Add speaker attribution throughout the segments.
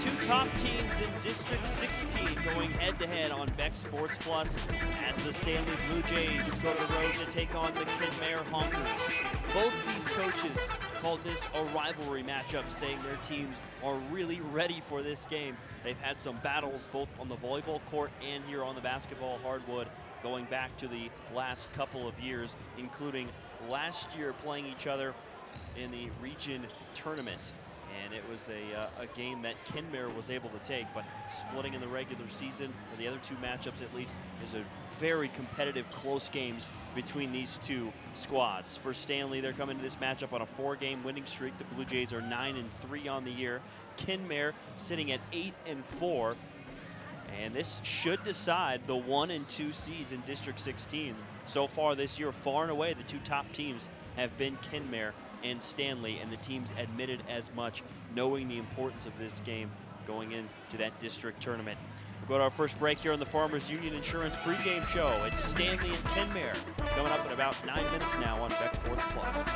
Speaker 1: two top teams in District 16 going head-to-head on Beck Sports Plus as the Stanley Blue Jays go to the road to take on the Kenmare Honkers. Both these coaches called this a rivalry matchup, saying their teams are really ready for this game. They've had some battles both on the volleyball court and here on the basketball hardwood going back to the last couple of years, including last year playing each other in the region tournament. And it was a game that Kenmare was able to take, but splitting in the regular season, or the other two matchups at least, is a very competitive, close games between these two squads. For Stanley, they're coming to this matchup on a 4-game winning streak. The Blue Jays are 9-3 on the year. Kenmare sitting at 8-4. And this should decide the 1 and 2 seeds in District 16. So far this year, far and away, the two top teams have been Kenmare and Stanley, and the teams admitted as much, knowing the importance of this game going into that district tournament. We'll go to our first break here on the Farmers Union Insurance pregame show. It's Stanley and Kenmare coming up in about 9 minutes now on Beck Sports Plus.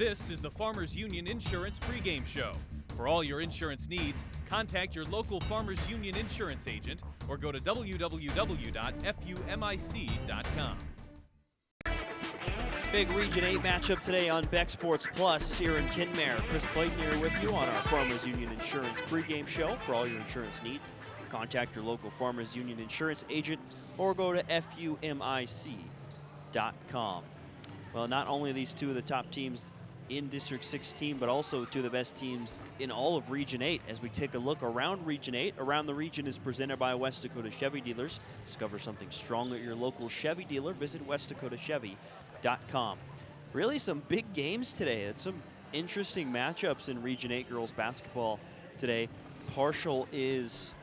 Speaker 2: This is the Farmers Union Insurance pregame show. For all your insurance needs, contact your local Farmers Union insurance agent or go to www.fumic.com.
Speaker 1: Big Region 8 matchup today on Beck Sports Plus here in Kenmare. Chris Clayton here with you on our Farmers Union Insurance pregame show. For all your insurance needs, contact your local Farmers Union insurance agent or go to fumic.com. Well, not only are these two of the top teams in District 16, but also two of the best teams in all of Region 8. As we take a look around Region 8, Around the Region is presented by West Dakota Chevy Dealers. Discover something strong at your local Chevy dealer. Visit westdakotachevy.com. Really some big games today. It's some interesting matchups in Region 8 girls basketball today. Parshall is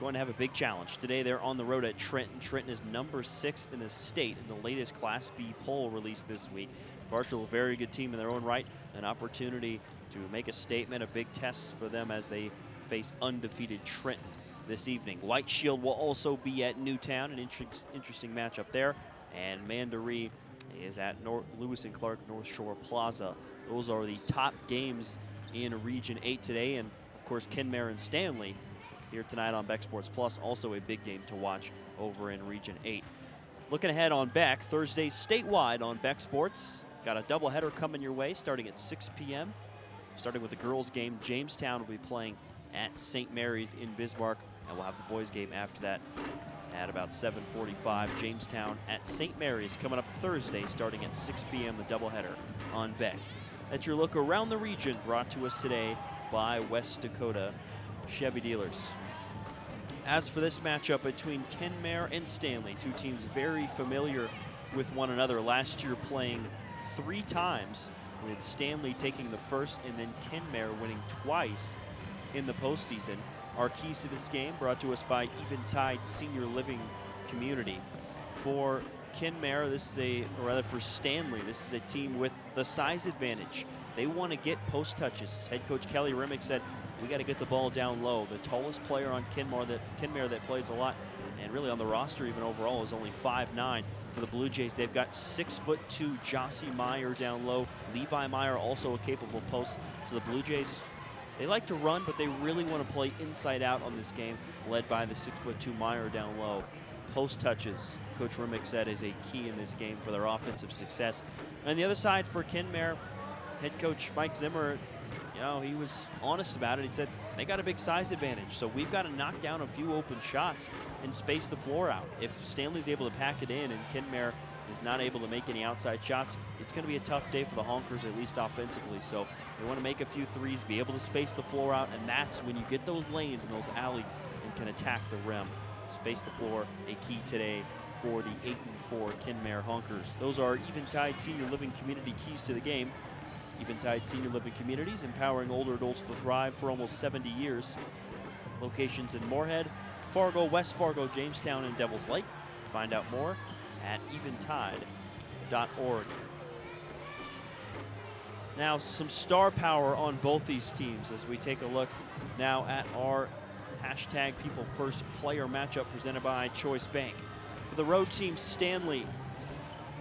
Speaker 1: going to have a big challenge. Today they're on the road at Trenton. Trenton is number 6 in the state in the latest Class B poll released this week. Parshall, a very good team in their own right, an opportunity to make a statement, a big test for them as they face undefeated Trenton this evening. White Shield will also be at Newtown, an interesting matchup there. And Mandaree is at Lewis and Clark North Shore Plaza. Those are the top games in Region 8 today. And of course, Kenmare and Stanley here tonight on Beck Sports Plus, also a big game to watch over in Region 8. Looking ahead on Beck, Thursday statewide on Beck Sports. Got a doubleheader coming your way starting at 6 p.m. Starting with the girls game, Jamestown will be playing at St. Mary's in Bismarck, and we'll have the boys game after that at about 7:45. Jamestown at St. Mary's coming up Thursday starting at 6 p.m. the doubleheader on Beck. That's your look around the region, brought to us today by West Dakota Chevy Dealers. As for this matchup between Kenmare and Stanley, two teams very familiar with one another, last year playing 3 times, with Stanley taking the first and then Kenmare winning twice in the postseason. Our keys to this game brought to us by Eventide Senior Living Community. For Kenmare, for Stanley, this is a team with the size advantage. They want to get post touches. Head coach Kelly Remick said, we got to get the ball down low. The tallest player on Kenmare that plays a lot, and really on the roster even overall, is only 5'9". For the Blue Jays, they've got 6'2" Jossie Meyer down low. Levi Meyer also a capable post. So the Blue Jays, they like to run, but they really want to play inside out on this game, led by the 6'2" Meyer down low. Post touches, Coach Remick said, is a key in this game for their offensive success. On the other side for Kenmare, head coach Mike Zimmer, he was honest about it. He said they got a big size advantage, so we've got to knock down a few open shots and space the floor out. If Stanley's able to pack it in and Kenmare is not able to make any outside shots, it's going to be a tough day for the Honkers, at least offensively. So they want to make a few threes, be able to space the floor out, and that's when you get those lanes and those alleys and can attack the rim. Space the floor, a key today for the 8-4 Kenmare Honkers. Those are Eventide Senior Living Community keys to the game. Eventide Senior Living Communities, empowering older adults to thrive for almost 70 years. Locations in Moorhead, Fargo, West Fargo, Jamestown, and Devils Lake. Find out more at eventide.org. Now, some star power on both these teams as we take a look now at our hashtag People First player matchup presented by Choice Bank. For the road team, Stanley,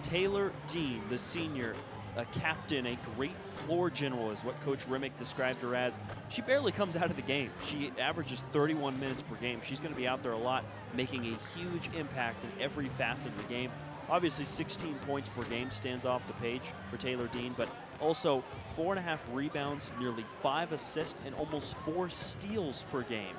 Speaker 1: Taylor Dean, the senior, a captain, a great floor general is what Coach Remick described her as. She barely comes out of the game. She averages 31 minutes per game. She's going to be out there a lot, making a huge impact in every facet of the game. Obviously, 16 points per game stands off the page for Taylor Dean, but also 4.5 rebounds, nearly 5 assists, and almost 4 steals per game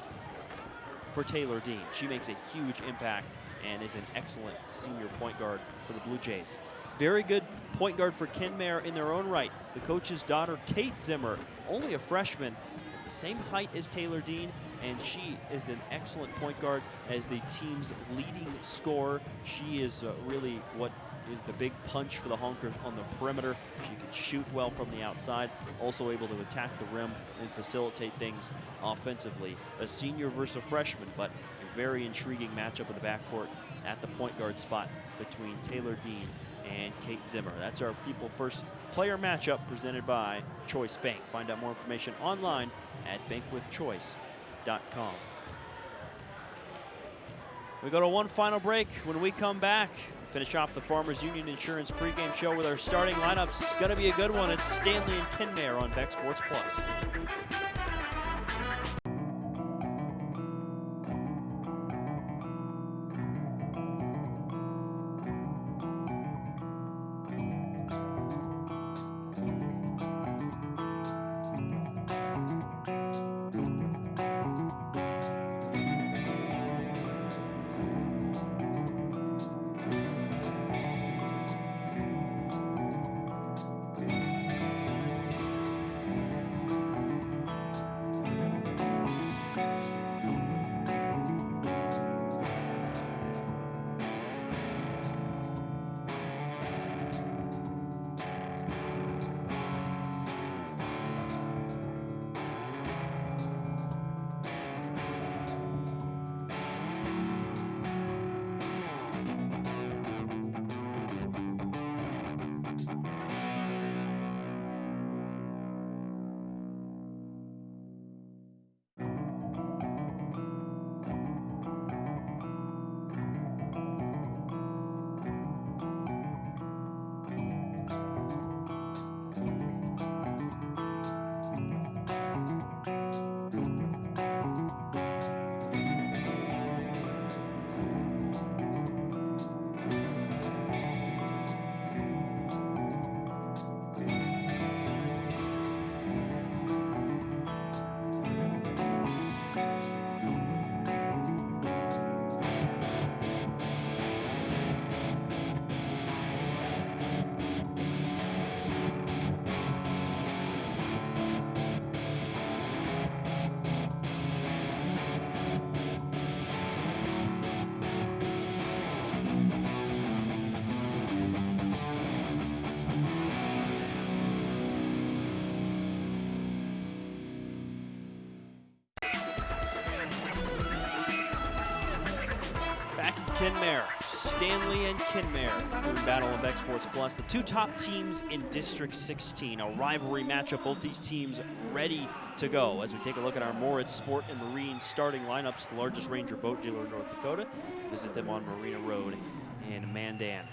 Speaker 1: for Taylor Dean. She makes a huge impact and is an excellent senior point guard for the Blue Jays. Very good point guard for Kenmare in their own right. The coach's daughter, Kate Zimmer, only a freshman, at the same height as Taylor Dean, and she is an excellent point guard as the team's leading scorer. She is really what is the big punch for the Honkers on the perimeter. She can shoot well from the outside, also able to attack the rim and facilitate things offensively. A senior versus a freshman, but a very intriguing matchup in the backcourt at the point guard spot between Taylor Dean and Kate Zimmer. That's our People First player matchup presented by Choice Bank. Find out more information online at bankwithchoice.com. We go to one final break. When we come back, finish off the Farmers Union Insurance pregame show with our starting lineups. It's going to be a good one. It's Stanley and Kenmare on Beck Sports Plus. Kenmare, Stanley and Kenmare doing battle on Beck Sports Plus. The two top teams in District 16, a rivalry matchup. Both these teams ready to go as we take a look at our Moritz Sport and Marine starting lineups, the largest Ranger boat dealer in North Dakota. Visit them on Marina Road in Mandan.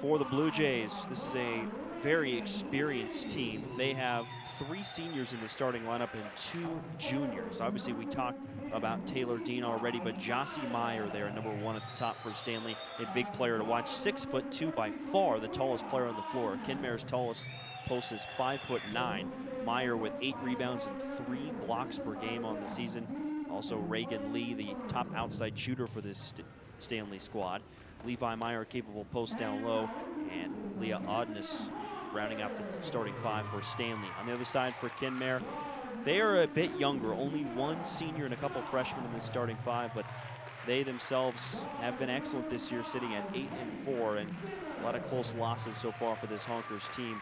Speaker 1: For the Blue Jays, this is a very experienced team. They have 3 seniors in the starting lineup and 2 juniors. Obviously, we talked about Taylor Dean already, but Jossie Meyer there, number 1 at the top for Stanley, a big player to watch. 6'2", by far the tallest player on the floor. Kenmare's tallest post is 5'9". Meyer with 8 rebounds and 3 blocks per game on the season. Also Reagan Lee, the top outside shooter for this Stanley squad. Levi Meyer, capable post down low, and Leah Odness rounding out the starting 5 for Stanley. On the other side for Kenmare, they are a bit younger, only 1 senior and a couple freshmen in the starting 5, but they themselves have been excellent this year, sitting at 8-4, and a lot of close losses so far for this Honkers team.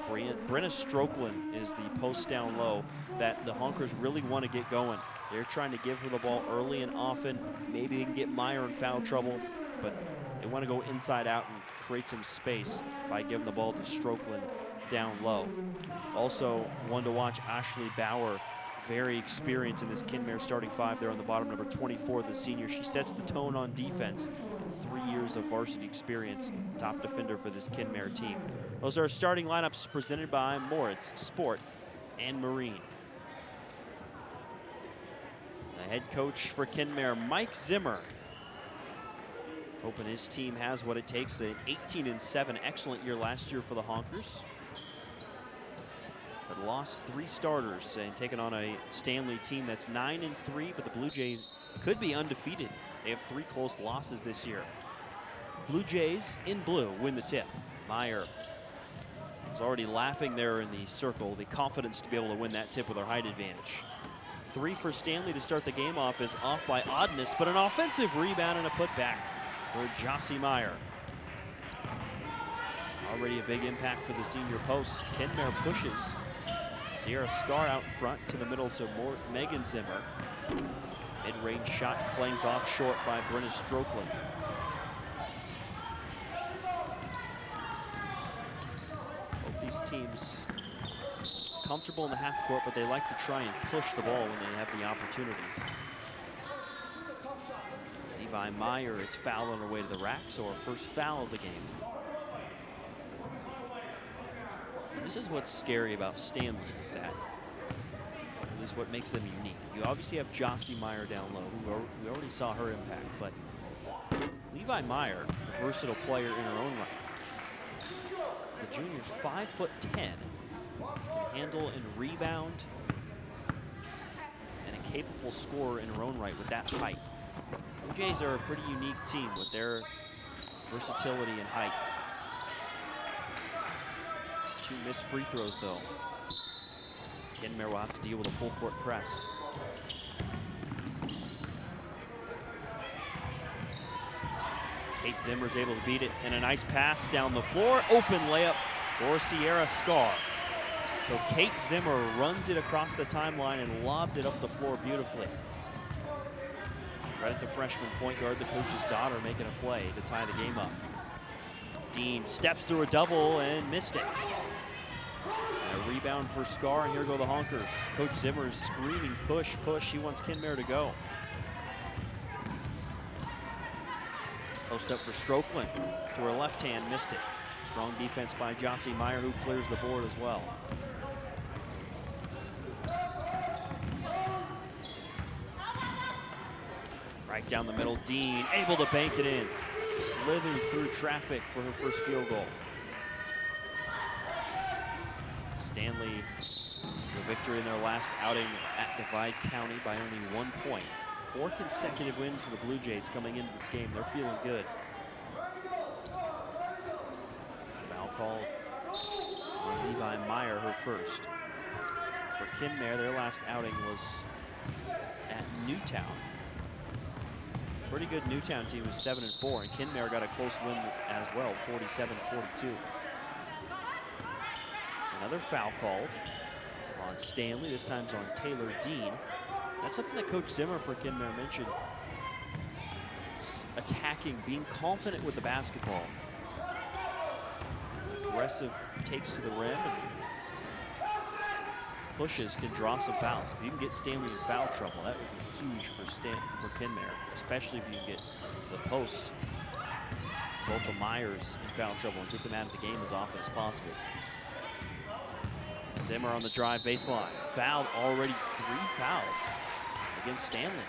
Speaker 1: Brenna Strokeland is the post down low that the Honkers really want to get going. They're trying to give her the ball early and often. Maybe they can get Meyer in foul trouble, but they want to go inside out and create some space by giving the ball to Strokeland down low. Also, one to watch, Ashley Bauer, very experienced in this Kenmare starting 5 there on the bottom, number 24, the senior. She sets the tone on defense and 3 years of varsity experience, top defender for this Kenmare team. Those are our starting lineups presented by Moritz Sport and Marine. The head coach for Kenmare, Mike Zimmer, hoping his team has what it takes. An 18-7 excellent year last year for the Honkers, but lost 3 starters and taken on a Stanley team that's 9-3, but the Blue Jays could be undefeated. They have 3 close losses this year. Blue Jays in blue win the tip. Meyer is already laughing there in the circle, the confidence to be able to win that tip with our height advantage. 3 for Stanley to start the game off is off by Odness, but an offensive rebound and a putback for Jossie Meyer. Already a big impact for the senior post. Kenmare pushes. Sierra Scar out in front to the middle to Megan Zimmer. Mid-range shot clangs off short by Brenna Strokeland. Both these teams comfortable in the half court, but they like to try and push the ball when they have the opportunity. Levi Meyer is fouled on her way to the rack, so our first foul of the game. And this is what's scary about Stanley, is that, at least what makes them unique. You obviously have Jossie Meyer down low. We already saw her impact, but Levi Meyer, a versatile player in her own right. The junior's 5'10", can handle and rebound, and a capable scorer in her own right with that height. Blue Jays are a pretty unique team with their versatility and height. 2 missed free throws though. Kenmare will have to deal with a full court press. Kate Zimmer's able to beat it, and a nice pass down the floor. Open layup for Sierra Scar. So Kate Zimmer runs it across the timeline and lobbed it up the floor beautifully. Right at the freshman point guard, the coach's daughter, making a play to tie the game up. Dean steps through a double and missed it. And a rebound for Scar, and here go the Honkers. Coach Zimmer is screaming, push, push. He wants Kenmare to go. Post up for Strokeland to her left hand, missed it. Strong defense by Jossie Meyer, who clears the board as well. Right down the middle, Dean able to bank it in. Slithered through traffic for her first field goal. Stanley, the victory in their last outing at Divide County by only 1 point. 4 consecutive wins for the Blue Jays coming into this game. They're feeling good. Foul called on Levi Meyer, her first. For Kenmare, their last outing was at Newtown. Pretty good Newtown team was 7-4, and Kenmare got a close win as well, 47-42. Another foul called on Stanley, this time's on Taylor Dean. That's something that Coach Zimmer for Kenmare mentioned. attacking, being confident with the basketball. Aggressive takes to the rim and pushes can draw some fouls. If you can get Stanley in foul trouble, that would be huge for Kenmare, especially if you can get the posts, both the Myers in foul trouble, and get them out of the game as often as possible. Zimmer on the drive baseline. Fouled already, 3 fouls against Stanley.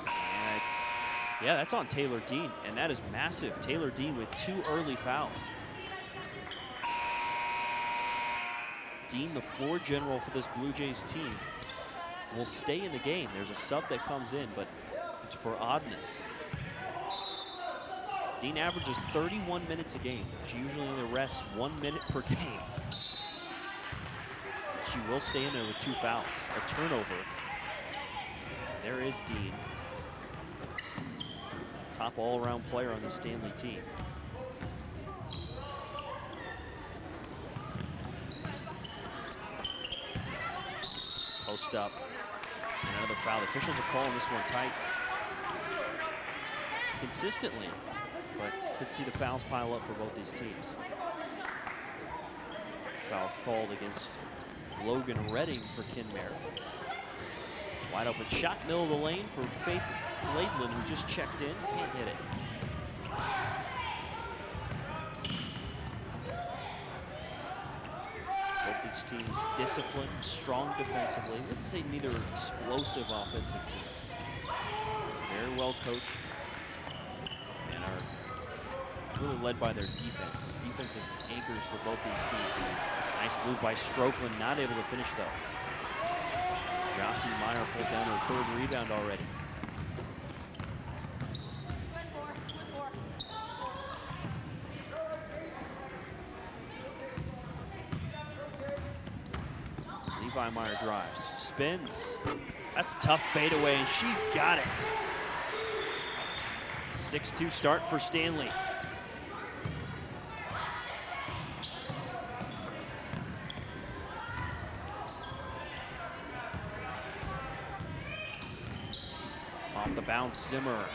Speaker 1: And yeah, that's on Taylor Dean, and that is massive. Taylor Dean with 2 early fouls. Dean, the floor general for this Blue Jays team, will stay in the game. There's a sub that comes in, but it's for oddness. Dean averages 31 minutes a game. She usually only rests 1 minute per game. And she will stay in there with 2 fouls. A turnover. There is Dean. Top all-around player on the Stanley team. Post up. And another foul. The officials are calling this one tight consistently, but could see the fouls pile up for both these teams. Fouls called against Logan Redding for Kenmare. Wide open shot, middle of the lane for Faith Flaidlin, who just checked in, can't hit it. Both these teams disciplined, strong defensively. I wouldn't say neither explosive offensive teams. Very well coached and are really led by their defense. Defensive anchors for both these teams. Nice move by Strokeland, not able to finish though. Jossie Meyer pulls down her 3rd rebound already. Levi Meyer drives, spins. That's a tough fadeaway, and she's got it. 6-2 start for Stanley. Off the bounce, Zimmer.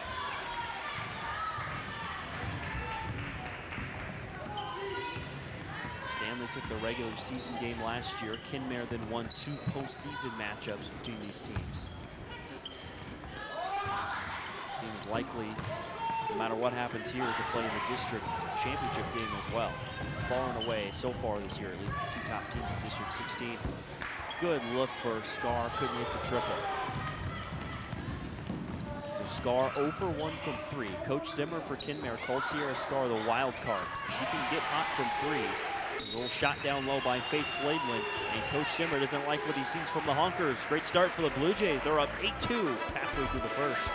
Speaker 1: Stanley took the regular season game last year. Kenmare then won 2 postseason matchups between these teams. This team is likely, no matter what happens here, to play in the district championship game as well. Far and away, so far this year, at least the 2 top teams in District 16. Good look for Scar, couldn't hit the triple. So Scar 0 for 1 from 3. Coach Zimmer for Kenmare called Sierra Scar the wild card. She can get hot from 3. There's a little shot down low by Faith Flaidlin, and Coach Zimmer doesn't like what he sees from the Honkers. Great start for the Blue Jays. They're up 8-2 halfway through the first.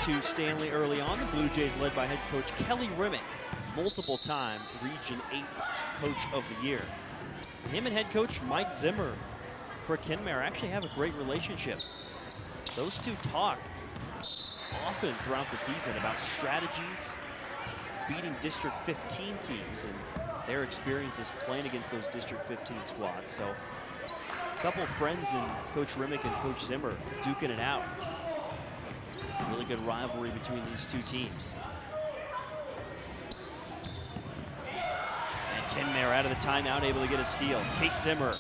Speaker 1: To Stanley early on. The Blue Jays led by head coach Kelly Rimmick, multiple-time Region 8 Coach of the Year. Him and head coach Mike Zimmer for Kenmare actually have a great relationship. Those two talk often throughout the season about strategies, beating District 15 teams, and their experiences playing against those District 15 squads. So a couple of friends in Coach Rimmick and Coach Zimmer duking it out. Really good rivalry between these 2 teams. And Kenmare out of the timeout, able to get a steal. Kate Zimmer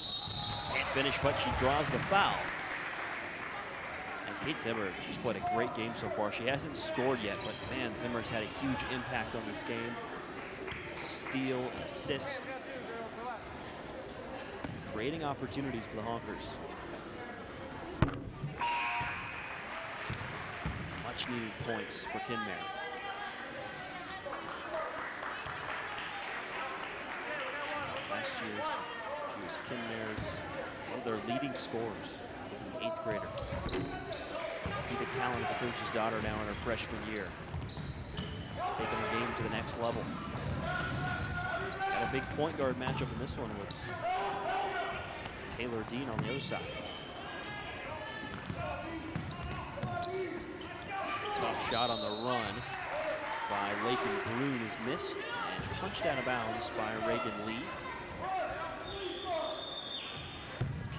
Speaker 1: can't finish, but she draws the foul. Kate Zimmer just played a great game so far. She hasn't scored yet, but man, Zimmer's had a huge impact on this game. A steal, an assist. Creating opportunities for the Honkers. Much needed points for Kenmare. Last year, she was Kenmare's, one of their leading scorers as an 8th grader. See the talent of the coach's daughter now in her freshman year. She's taking her game to the next level. Got a big point guard matchup in this one with Taylor Dean on the other side. Tough shot on the run by Lakin Brune is missed and punched out of bounds by Reagan Lee.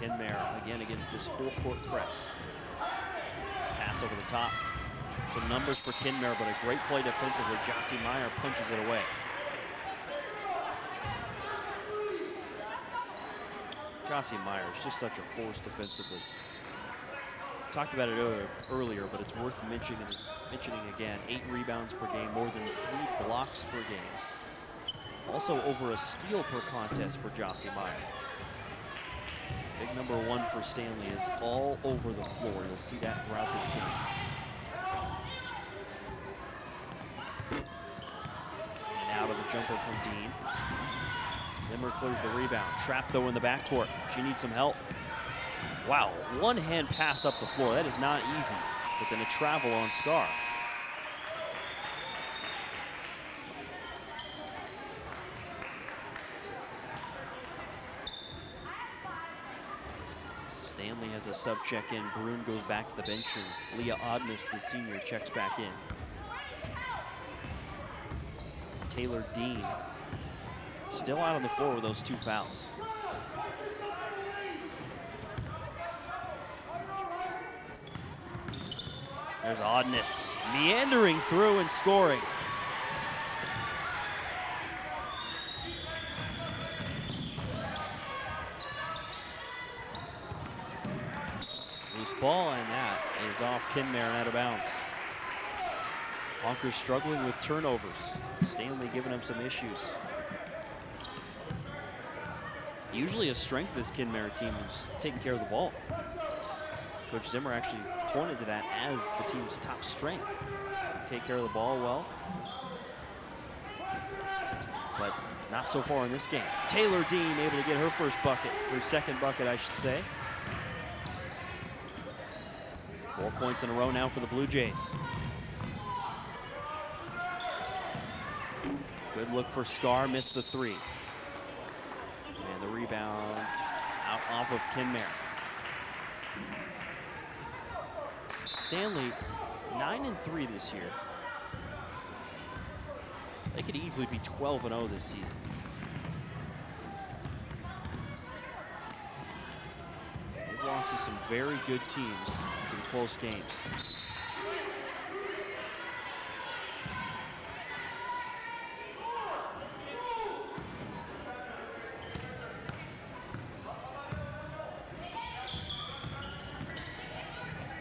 Speaker 1: Kenmare again against this full-court press. Pass over the top. Some numbers for Kenmare, but a great play defensively. Jossie Meyer punches it away. Jossie Meyer is just such a force defensively. Talked about it earlier, but it's worth mentioning again. 8 rebounds per game, more than 3 blocks per game. Also over a steal per contest for Jossie Meyer. Big number 1 for Stanley is all over the floor. You'll see that throughout this game. In and out of the jumper from Dean. Zimmer clears the rebound. Trapped though in the backcourt. She needs some help. Wow, one-hand pass up the floor. That is not easy, but then a travel on Scar. Stanley has a sub check in. Brune goes back to the bench, and Leah Odness, the senior, checks back in. Taylor Dean still out on the floor with those 2 fouls. There's Odness meandering through and scoring. Loose ball, and that is off Kenmare and out of bounds. Honkers struggling with turnovers. Stanley giving them some issues. Usually a strength of this Kenmare team is taking care of the ball. Coach Zimmer actually pointed to that as the team's top strength. Take care of the ball well. But not so far in this game. Taylor Dean able to get her first bucket, her second bucket, I should say. 4 points in a row now for the Blue Jays. Good look for Scar, missed the 3. And the rebound out off of Kenmare. Stanley, 9-3 this year. They could easily be 12-0 this season. They've lost to some very good teams in some close games.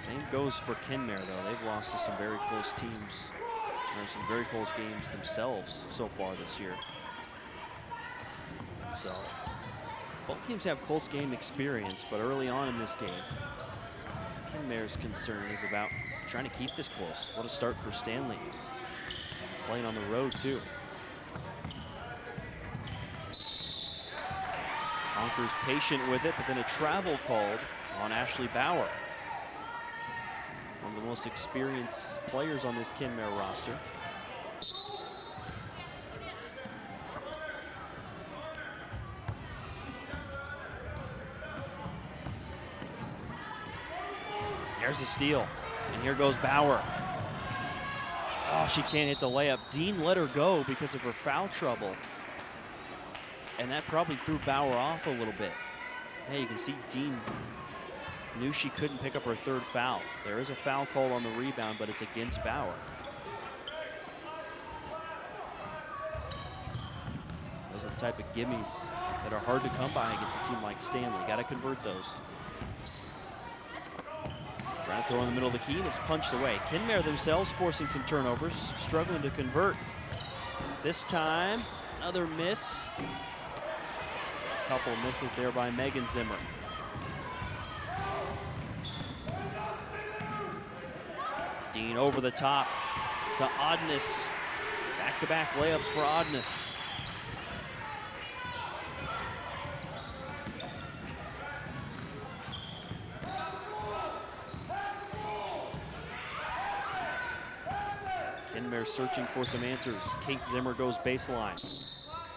Speaker 1: Same goes for Kenmare, though. They've lost to some very close teams. Or some very close games themselves so far this year. So, both teams have close game experience, but early on in this game, Kenmare's concern is about trying to keep this close. What a start for Stanley. Playing on the road, too. Honkers patient with it, but then a travel called on Ashley Bauer. One of the most experienced players on this Kenmare roster. There's the steal, and here goes Bauer. Oh, she can't hit the layup. Dean let her go because of her foul trouble, and that probably threw Bauer off a little bit. Hey, you can see Dean knew she couldn't pick up her 3rd foul. There is a foul call on the rebound, but it's against Bauer. Those are the type of gimmies that are hard to come by against a team like Stanley. Got to convert those. Trying to throw in the middle of the key, and it's punched away. Kenmare themselves forcing some turnovers, struggling to convert. This time, another miss. A couple of misses there by Megan Zimmer. Dean over the top to Odness. Back-to-back layups for Odness. Kenmare searching for some answers. Kate Zimmer goes baseline.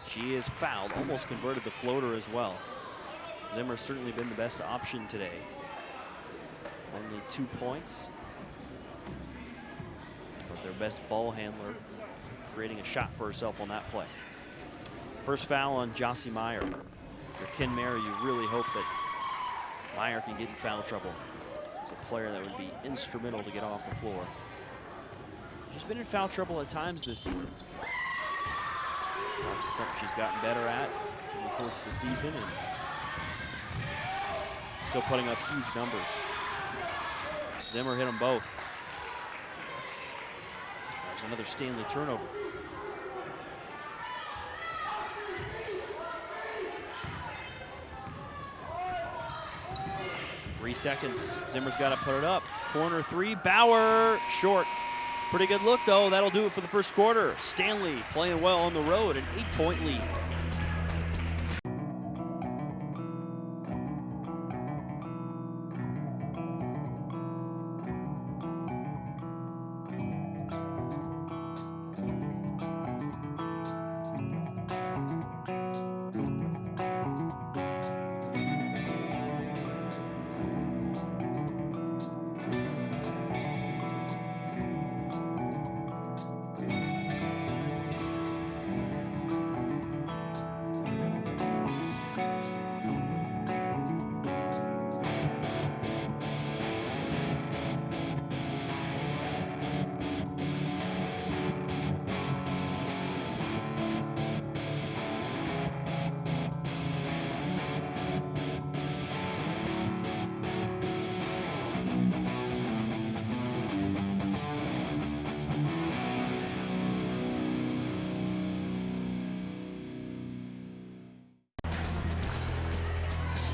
Speaker 1: She is fouled, almost converted the floater as well. Zimmer's certainly been the best option today. Only 2 points. But their best ball handler creating a shot for herself on that play. First foul on Jossie Meyer. For Kenmare, you really hope that Meyer can get in foul trouble. It's a player that would be instrumental to get off the floor. She's been in foul trouble at times this season. Something she's gotten better at in the course of the season, and still putting up huge numbers. Zimmer hit them both. There's another Stanley turnover. Three seconds. Zimmer's got to put it up. Corner three. Bauer short. Pretty good look, though. That'll do it for the first quarter. Stanley playing well on the road, an 8-point lead.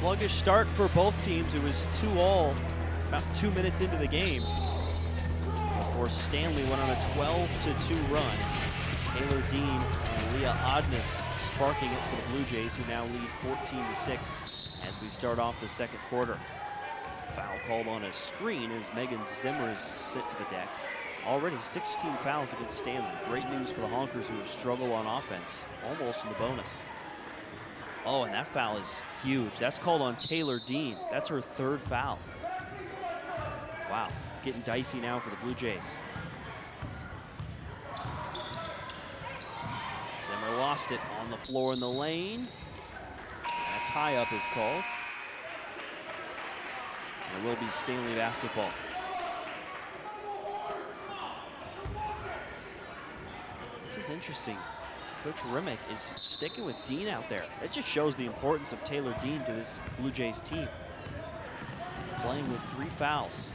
Speaker 1: Sluggish start for both teams. It was 2-all about 2 minutes into the game before Stanley went on a 12-2 run. Taylor Dean and Leah Odness sparking it for the Blue Jays, who now lead 14-6 as we start off the second quarter. Foul called on a screen as Megan Zimmer is sent to the deck. Already 16 fouls against Stanley. Great news for the Honkers, who have struggled on offense, almost in the bonus. Oh, and that foul is huge. That's called on Taylor Dean. That's her third foul. Wow, it's getting dicey now for the Blue Jays. Zimmer lost it on the floor in the lane. And a tie-up is called. And it will be Stanley basketball. This is interesting. Coach Remick is sticking with Dean out there. It just shows the importance of Taylor Dean to this Blue Jays team. Playing with 3 fouls.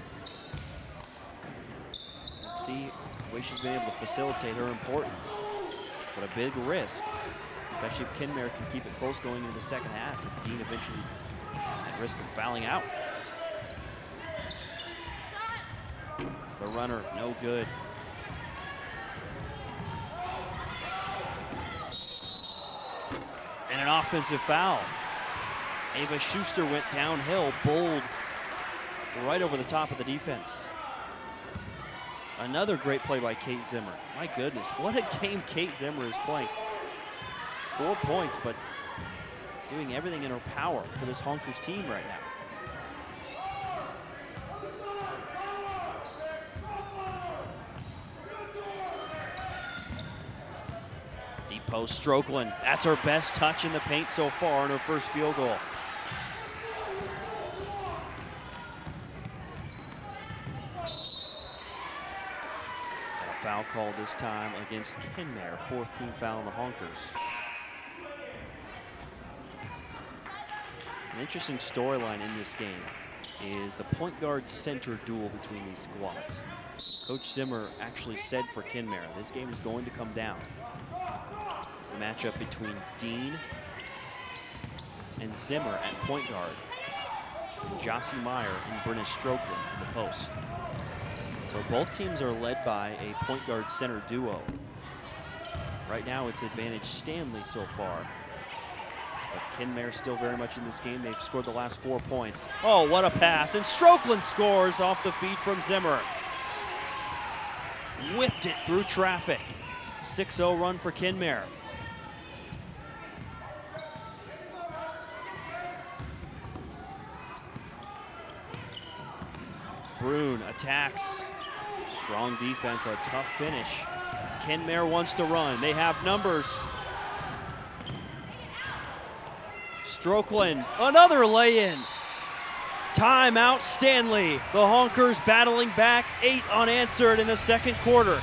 Speaker 1: Let's see the way she's been able to facilitate her importance. But a big risk, especially if Kenmare can keep it close going into the second half. And Dean eventually at risk of fouling out. The runner, no good. And an offensive foul. Ava Schuster went downhill, bowled right over the top of the defense. Another great play by Kate Zimmer. My goodness, what a game Kate Zimmer is playing. 4 points, but doing everything in her power for this Honkers team right now. Deep post, Strokeland. That's her best touch in the paint so far in her first field goal. Got a foul call this time against Kenmare, 4th team foul on the Honkers. An interesting storyline in this game. is the point guard center duel between these squads. Coach Zimmer actually said for Kenmare, this game is going to come down. It's the matchup between Dean and Zimmer at point guard, and Jossie Meyer and Brenna Strokeland in the post. So both teams are led by a point guard center duo. Right now it's advantage Stanley so far. But Kenmare still very much in this game. They've scored the last 4 points. Oh, what a pass. And Strokeland scores off the feed from Zimmer. Whipped it through traffic. 6-0 run for Kenmare. Brune attacks. Strong defense, a tough finish. Kenmare wants to run. They have numbers. Strokeland, another lay-in. Timeout Stanley. The Honkers battling back, 8 unanswered in the second quarter.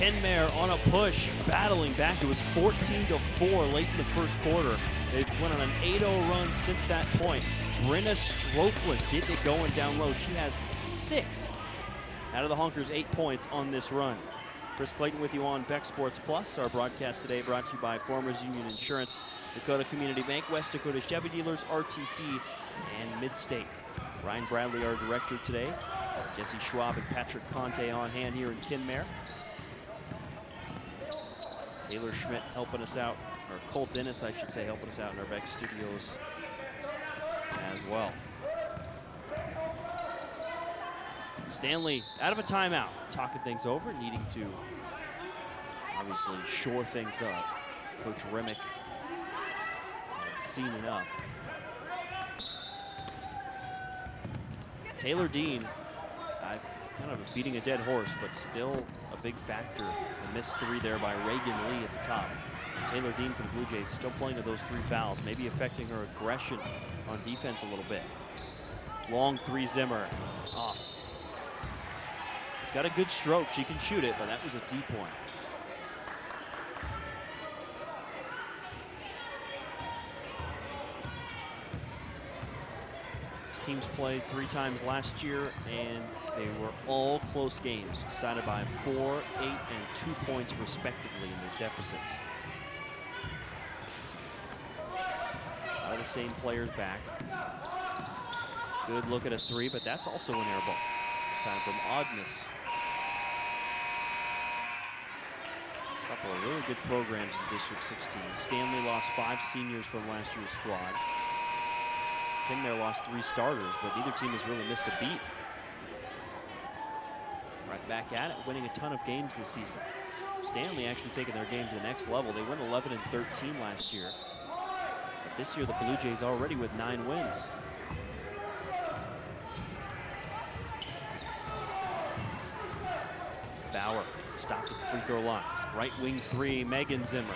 Speaker 1: Kenmare on a push, battling back. It was 14-4 late in the first quarter. They've went on an 8-0 run since that point. Brenna Strokeland getting it going down low. She has 6 out of the Honkers' 8 points on this run. Chris Clayton with you on Beck Sports Plus. Our broadcast today brought to you by Farmers Union Insurance, Dakota Community Bank, West Dakota Chevy Dealers, RTC, and Midstate. Ryan Bradley, our director today. Jesse Schwab and Patrick Conte on hand here in Kenmare. Taylor Schmidt helping us out, or Colt Dennis, I should say, helping us out in our Beck studios as well. Stanley out of a timeout, talking things over, needing to obviously shore things up. Coach Remick had seen enough. Taylor Dean, kind of beating a dead horse, but still a big factor. A missed 3 there by Reagan Lee at the top. And Taylor Dean for the Blue Jays still playing with those 3 fouls, maybe affecting her aggression on defense a little bit. Long 3 Zimmer, off. She's got a good stroke, she can shoot it, but that was a D point. These teams played 3 times last year, and they were all close games, decided by 4, 8, and 2 points respectively in their deficits. A lot of the same players back. Good look at a 3, but that's also an air ball. Time from Agnes. A couple of really good programs in District 16. Stanley lost 5 seniors from last year's squad. Kenmare lost 3 starters, but neither team has really missed a beat. Right back at it, winning a ton of games this season. Stanley actually taking their game to the next level. They went 11-13 last year. But this year, the Blue Jays already with 9 wins. Bauer stopped at the free throw line. Right wing 3, Megan Zimmer.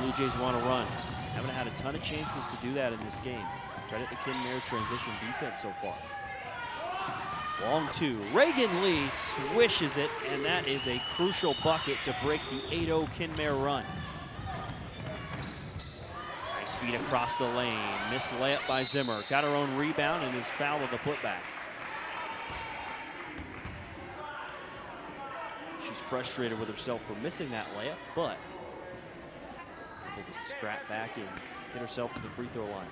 Speaker 1: Blue Jays want to run. Haven't had a ton of chances to do that in this game. Credit the Kenmare transition defense so far. Long 2, Reagan Lee swishes it, and that is a crucial bucket to break the 8-0 Kenmare run. Nice feed across the lane, missed layup by Zimmer. Got her own rebound and is fouled on the putback. She's frustrated with herself for missing that layup, but to scrap back and get herself to the free throw line.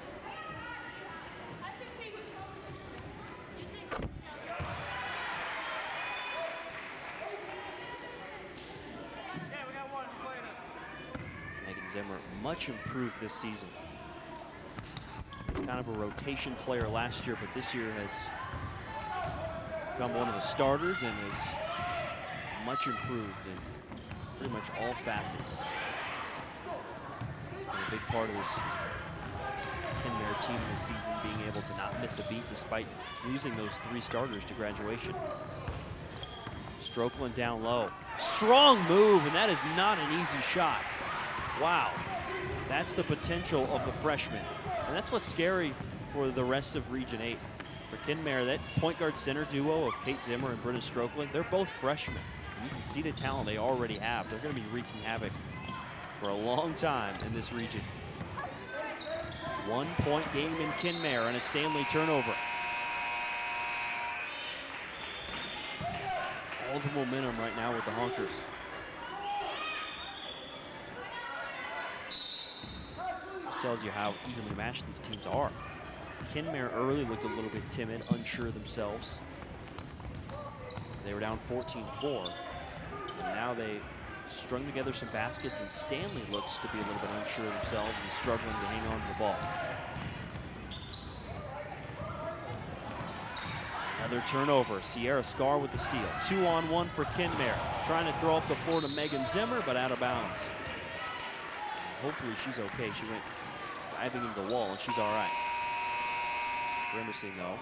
Speaker 1: Megan Zimmer, much improved this season. Was kind of a rotation player last year, but this year has become one of the starters and is much improved in pretty much all facets. It's been a big part of this Kenmare team this season, being able to not miss a beat despite losing those 3 starters to graduation. Strokeland down low. Strong move, and that is not an easy shot. Wow, that's the potential of the freshman. And that's what's scary for the rest of Region 8. For Kenmare, that point guard center duo of Kate Zimmer and Britta Strokeland, they're both freshmen. And you can see the talent they already have. They're going to be wreaking havoc for a long time in this region. 1-point game in Kenmare and a Stanley turnover. All the momentum right now with the Honkers. This tells you how evenly matched these teams are. Kenmare early looked a little bit timid, unsure of themselves. They were down 14-4, and now they strung together some baskets, and Stanley looks to be a little bit unsure of themselves and struggling to hang on to the ball. Another turnover. Sierra Scar with the steal. 2-on-1 for Kenmare. Trying to throw up the floor to Megan Zimmer, but out of bounds. Hopefully she's okay. She went diving into the wall, and she's all right. Grimacing, though.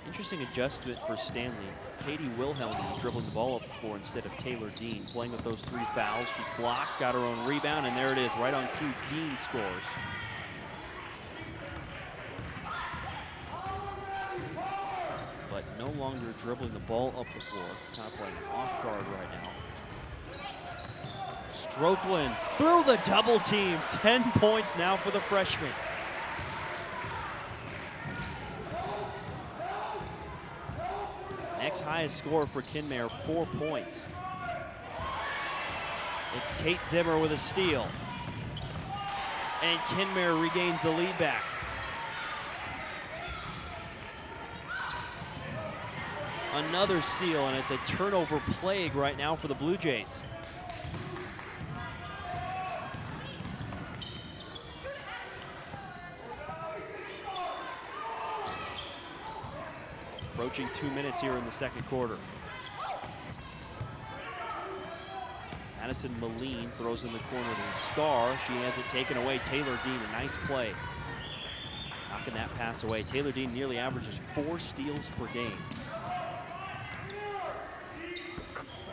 Speaker 1: Interesting adjustment for Stanley. Katie Wilhelmy dribbling the ball up the floor instead of Taylor Dean. Playing with those 3 fouls. She's blocked, got her own rebound, and there it is, right on cue. Dean scores. But no longer dribbling the ball up the floor. Kind of playing off guard right now. Strokeland through the double team. 10 points now for the freshman. Next highest score for Kenmare, 4 points. It's Kate Zimmer with a steal. And Kenmare regains the lead back. Another steal, and it's a turnover plague right now for the Blue Jays. Approaching 2 minutes here in the second quarter. Madison Moline throws in the corner to Scar. She has it taken away. Taylor Dean, a nice play. Knocking that pass away. Taylor Dean nearly averages 4 steals per game.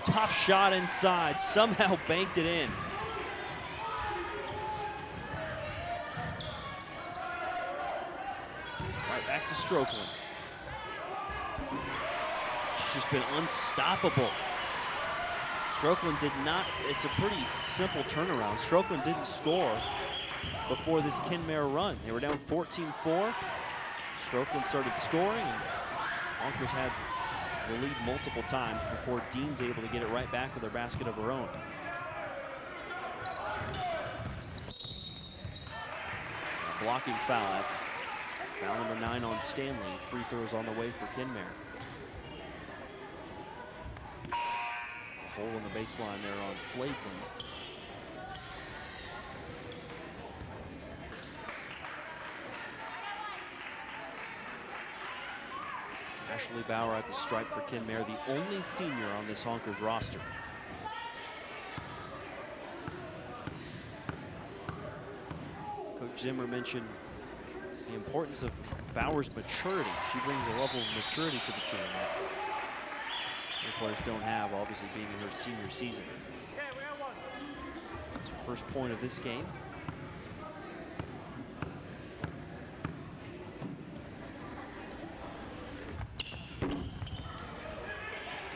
Speaker 1: Tough shot inside, somehow banked it in. Right back to Strokeland. She's just been unstoppable. Strokeland did not, it's a pretty simple turnaround. Strokeland didn't score before this Kenmare run. They were down 14-4. Strokeland started scoring, and Honkers had the lead multiple times before Dean's able to get it right back with her basket of her own. A blocking foul, that's foul number 9 on Stanley. Free throws on the way for Kenmare. A hole in the baseline there on Flakeland. Ashley Bauer at the stripe for Kenmare, the only senior on this Honkers roster. Coach Zimmer mentioned the importance of Bauer's maturity. She brings a level of maturity to the team that other players don't have, obviously being in her senior season. It's her first point of this game.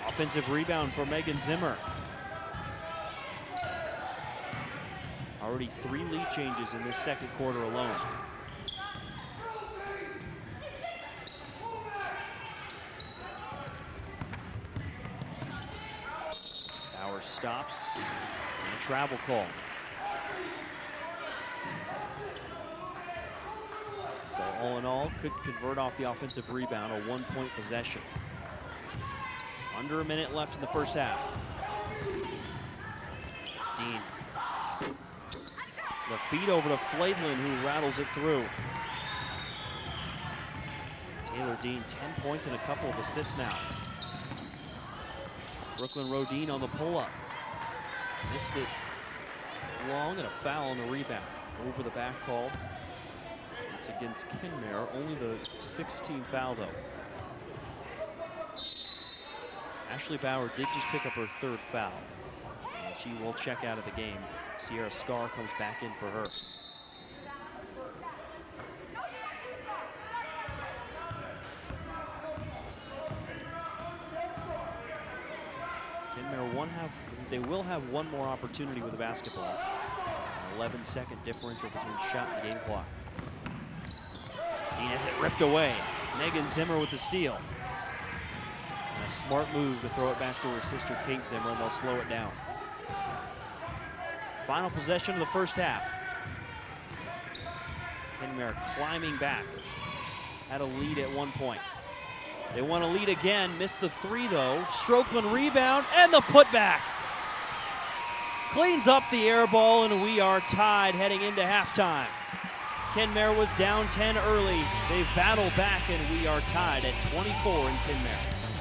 Speaker 1: Offensive rebound for Megan Zimmer. Already 3 lead changes in this second quarter alone. stops and a travel call. So all in all, could convert off the offensive rebound, a 1-point possession. Under a minute left in the first half. Dean. The feed over to Flaidlin, who rattles it through. Taylor Dean, 10 points and a couple of assists now. Brooklyn Rodin on the pull-up. Missed it long, and a foul on the rebound. Over the back called. It's against Kenmare, only the 16th foul though. Ashley Bauer did just pick up her 3rd foul, and she will check out of the game. Sierra Scarr comes back in for her. Kenmare they will have one more opportunity with the basketball. An 11-second differential between shot and game clock. Dean has it ripped away. Megan Zimmer with the steal. And a smart move to throw it back to her sister Kate Zimmer, and they'll slow it down. Final possession of the first half. Kenmare climbing back. Had a lead at one point. They want to lead again, missed the 3 though. Strokeland rebound and the putback. Cleans up the air ball, and we are tied heading into halftime. Kenmare was down 10 early. They've battled back, and we are tied at 24 in Kenmare.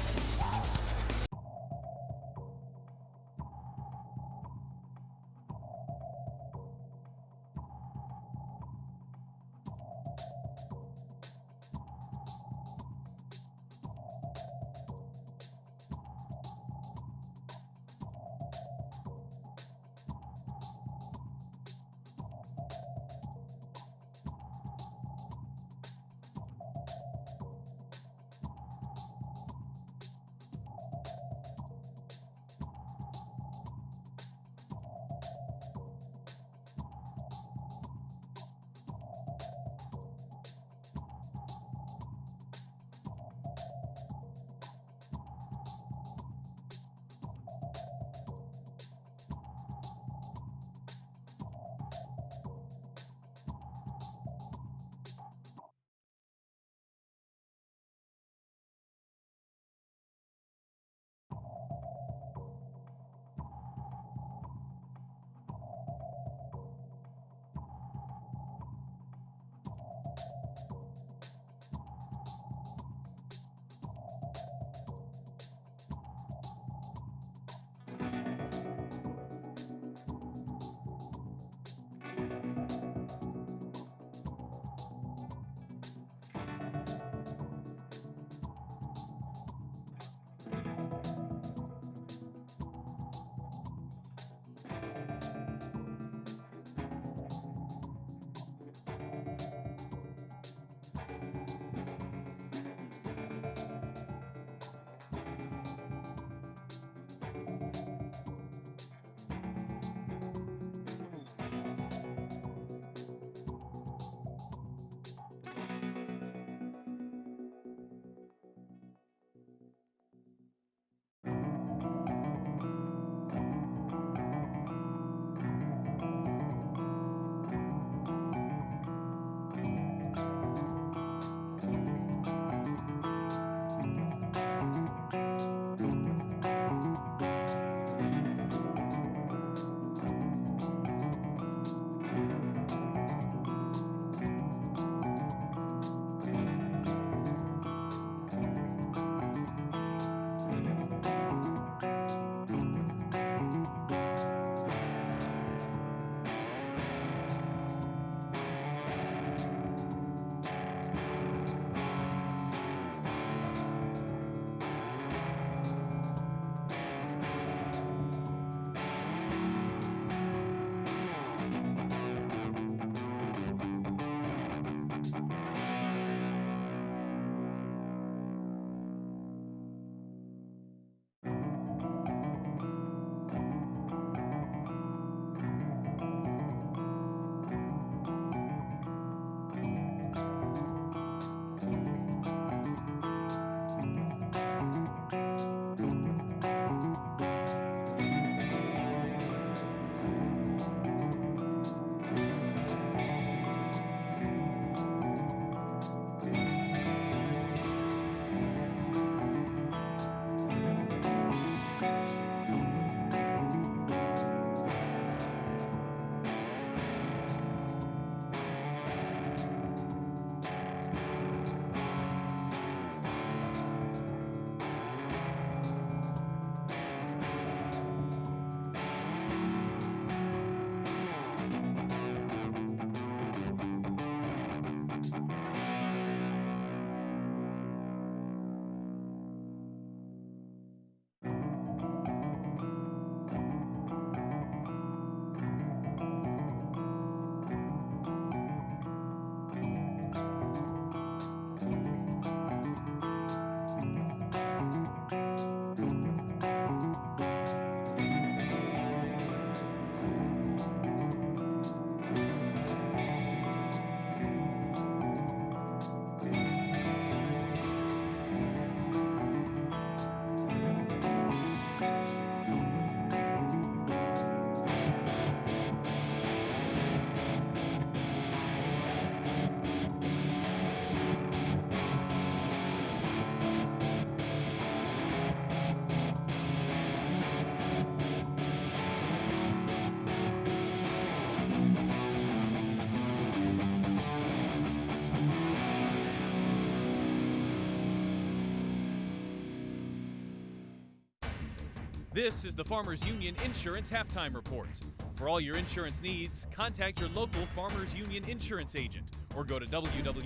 Speaker 2: This is the Farmers Union Insurance Halftime Report. For all your insurance needs, contact your local Farmers Union insurance agent or go to www.fumic.com.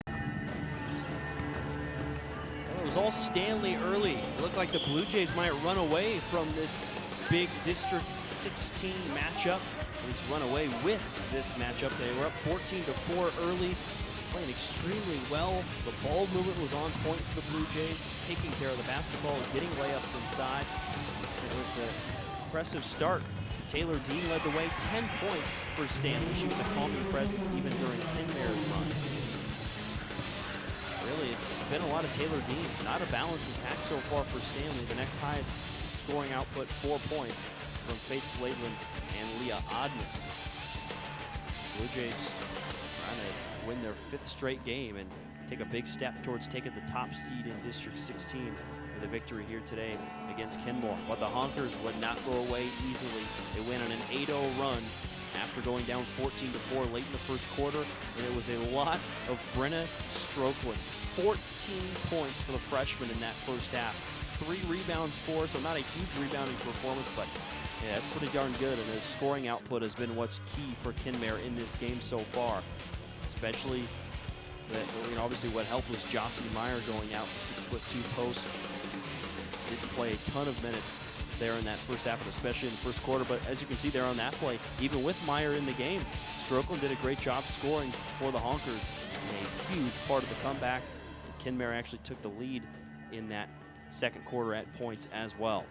Speaker 1: Well, it was all Stanley early. It looked like the Blue Jays might run away from this big District 16 matchup. At least run away with this matchup. They were up 14-4 early, playing extremely well. The ball movement was on point for the Blue Jays, taking care of the basketball, getting layups inside. It was an impressive start. Taylor Dean led the way, 10 points for Stanley. She was a calming presence even during Kenmare's run. Really, it's been a lot of Taylor Dean. Not a balanced attack so far for Stanley. The next highest scoring output, 4 points from Faith Laidland and Leah Odness. Blue Jays trying to win their 5th straight game and take a big step towards taking the top seed in District 16 with a victory here today against Kenmare. But the Honkers would not go away easily. They went on an 8-0 run after going down 14-4 late in the first quarter, and it was a lot of Brenna Strokeland. 14 points for the freshman in that first half. 3 rebounds for her, so not a huge rebounding performance, but yeah, that's pretty darn good, and the scoring output has been what's key for Kenmare in this game so far. Especially that, obviously what helped was Jossie Meyer going out, the 6'2" post. Didn't play a ton of minutes there in that first half, especially in the first quarter, but as you can see there on that play, even with Meyer in the game, Strokeland did a great job scoring for the Honkers in a huge part of the comeback. And Kenmare actually took the lead in that second quarter at points as well.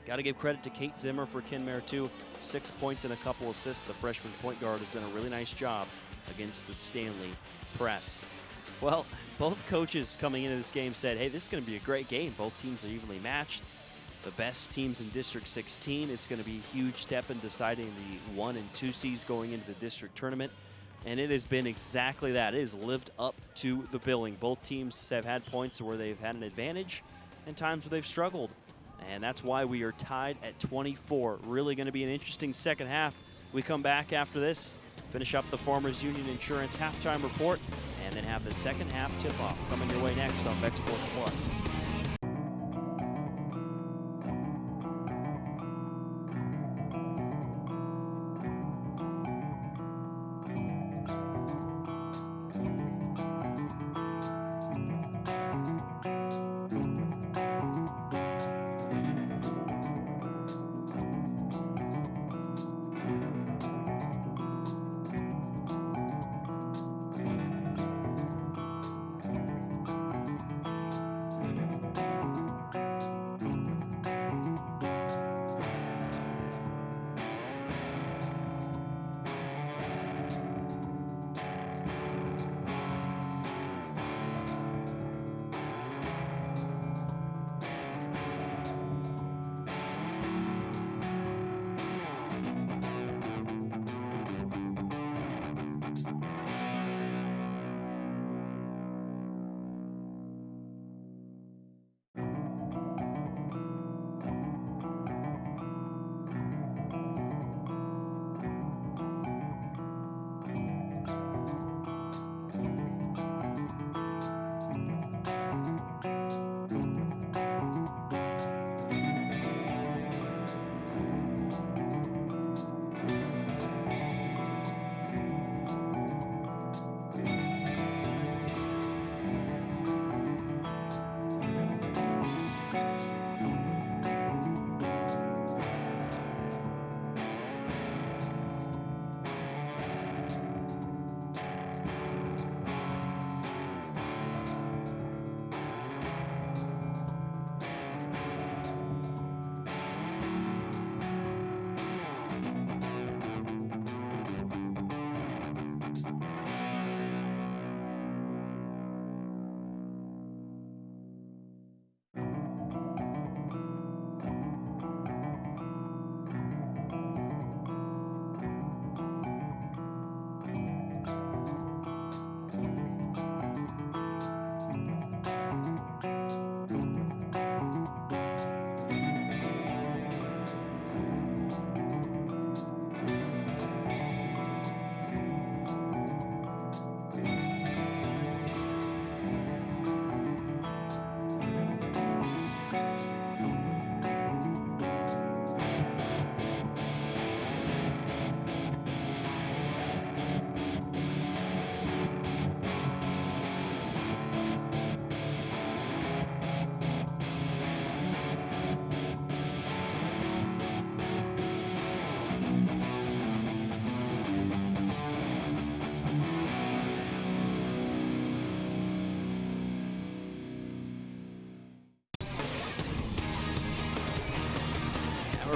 Speaker 1: Got to give credit to Kate Zimmer for Kenmare too. 6 points and a couple assists. The freshman point guard has done a really nice job against the Stanley press. Well, both coaches coming into this game said, hey, this is going to be a great game. Both teams are evenly matched. The best teams in District 16. It's going to be a huge step in deciding the 1 and 2 seeds going into the district tournament. And it has been exactly that. It has lived up to the billing. Both teams have had points where they've had an advantage and times where they've struggled. And that's why we are tied at 24. Really going to be an interesting second half. We come back after this, finish up the Farmers Union Insurance halftime report, and then have the second half tip-off coming your way next on Beck Sports Plus.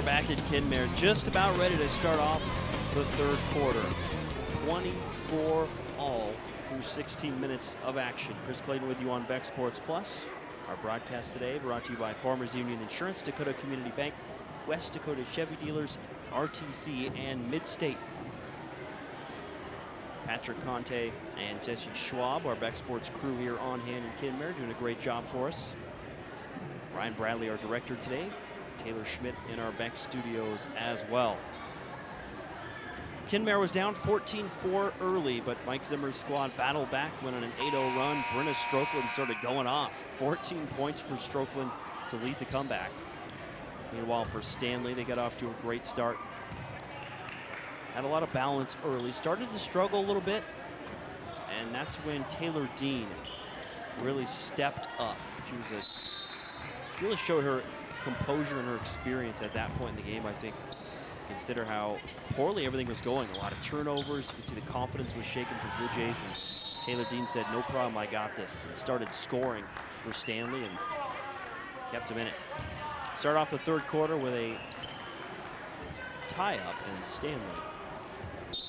Speaker 1: back at Kenmare, just about ready to start off the third quarter. 24 all through 16 minutes of action. Chris Clayton with you on Beck Sports Plus. Our broadcast today brought to you by Farmers Union Insurance, Dakota Community Bank, West Dakota Chevy Dealers, RTC, and Midstate. Patrick Conte and Jesse Schwab, our Beck Sports crew here on hand in Kenmare, doing a great job for us. Ryan Bradley, our director today. Taylor Schmidt in our Beck studios as well. Kenmare was down 14-4 early, but Mike Zimmer's squad battled back, went on an 8-0 run. Brenna Strokeland started going off. 14 points for Strokeland to lead the comeback. Meanwhile, for Stanley, they got off to a great start. Had a lot of balance early, started to struggle a little bit, and that's when Taylor Dean really stepped up. She really showed her composure and her experience at that point in the game, I think. Consider how poorly everything was going. A lot of turnovers. You can see the confidence was shaken for Blue Jays, and Taylor Dean said, "No problem, I got this." And started scoring for Stanley and kept him in it. Start off the third quarter with a tie-up, and Stanley,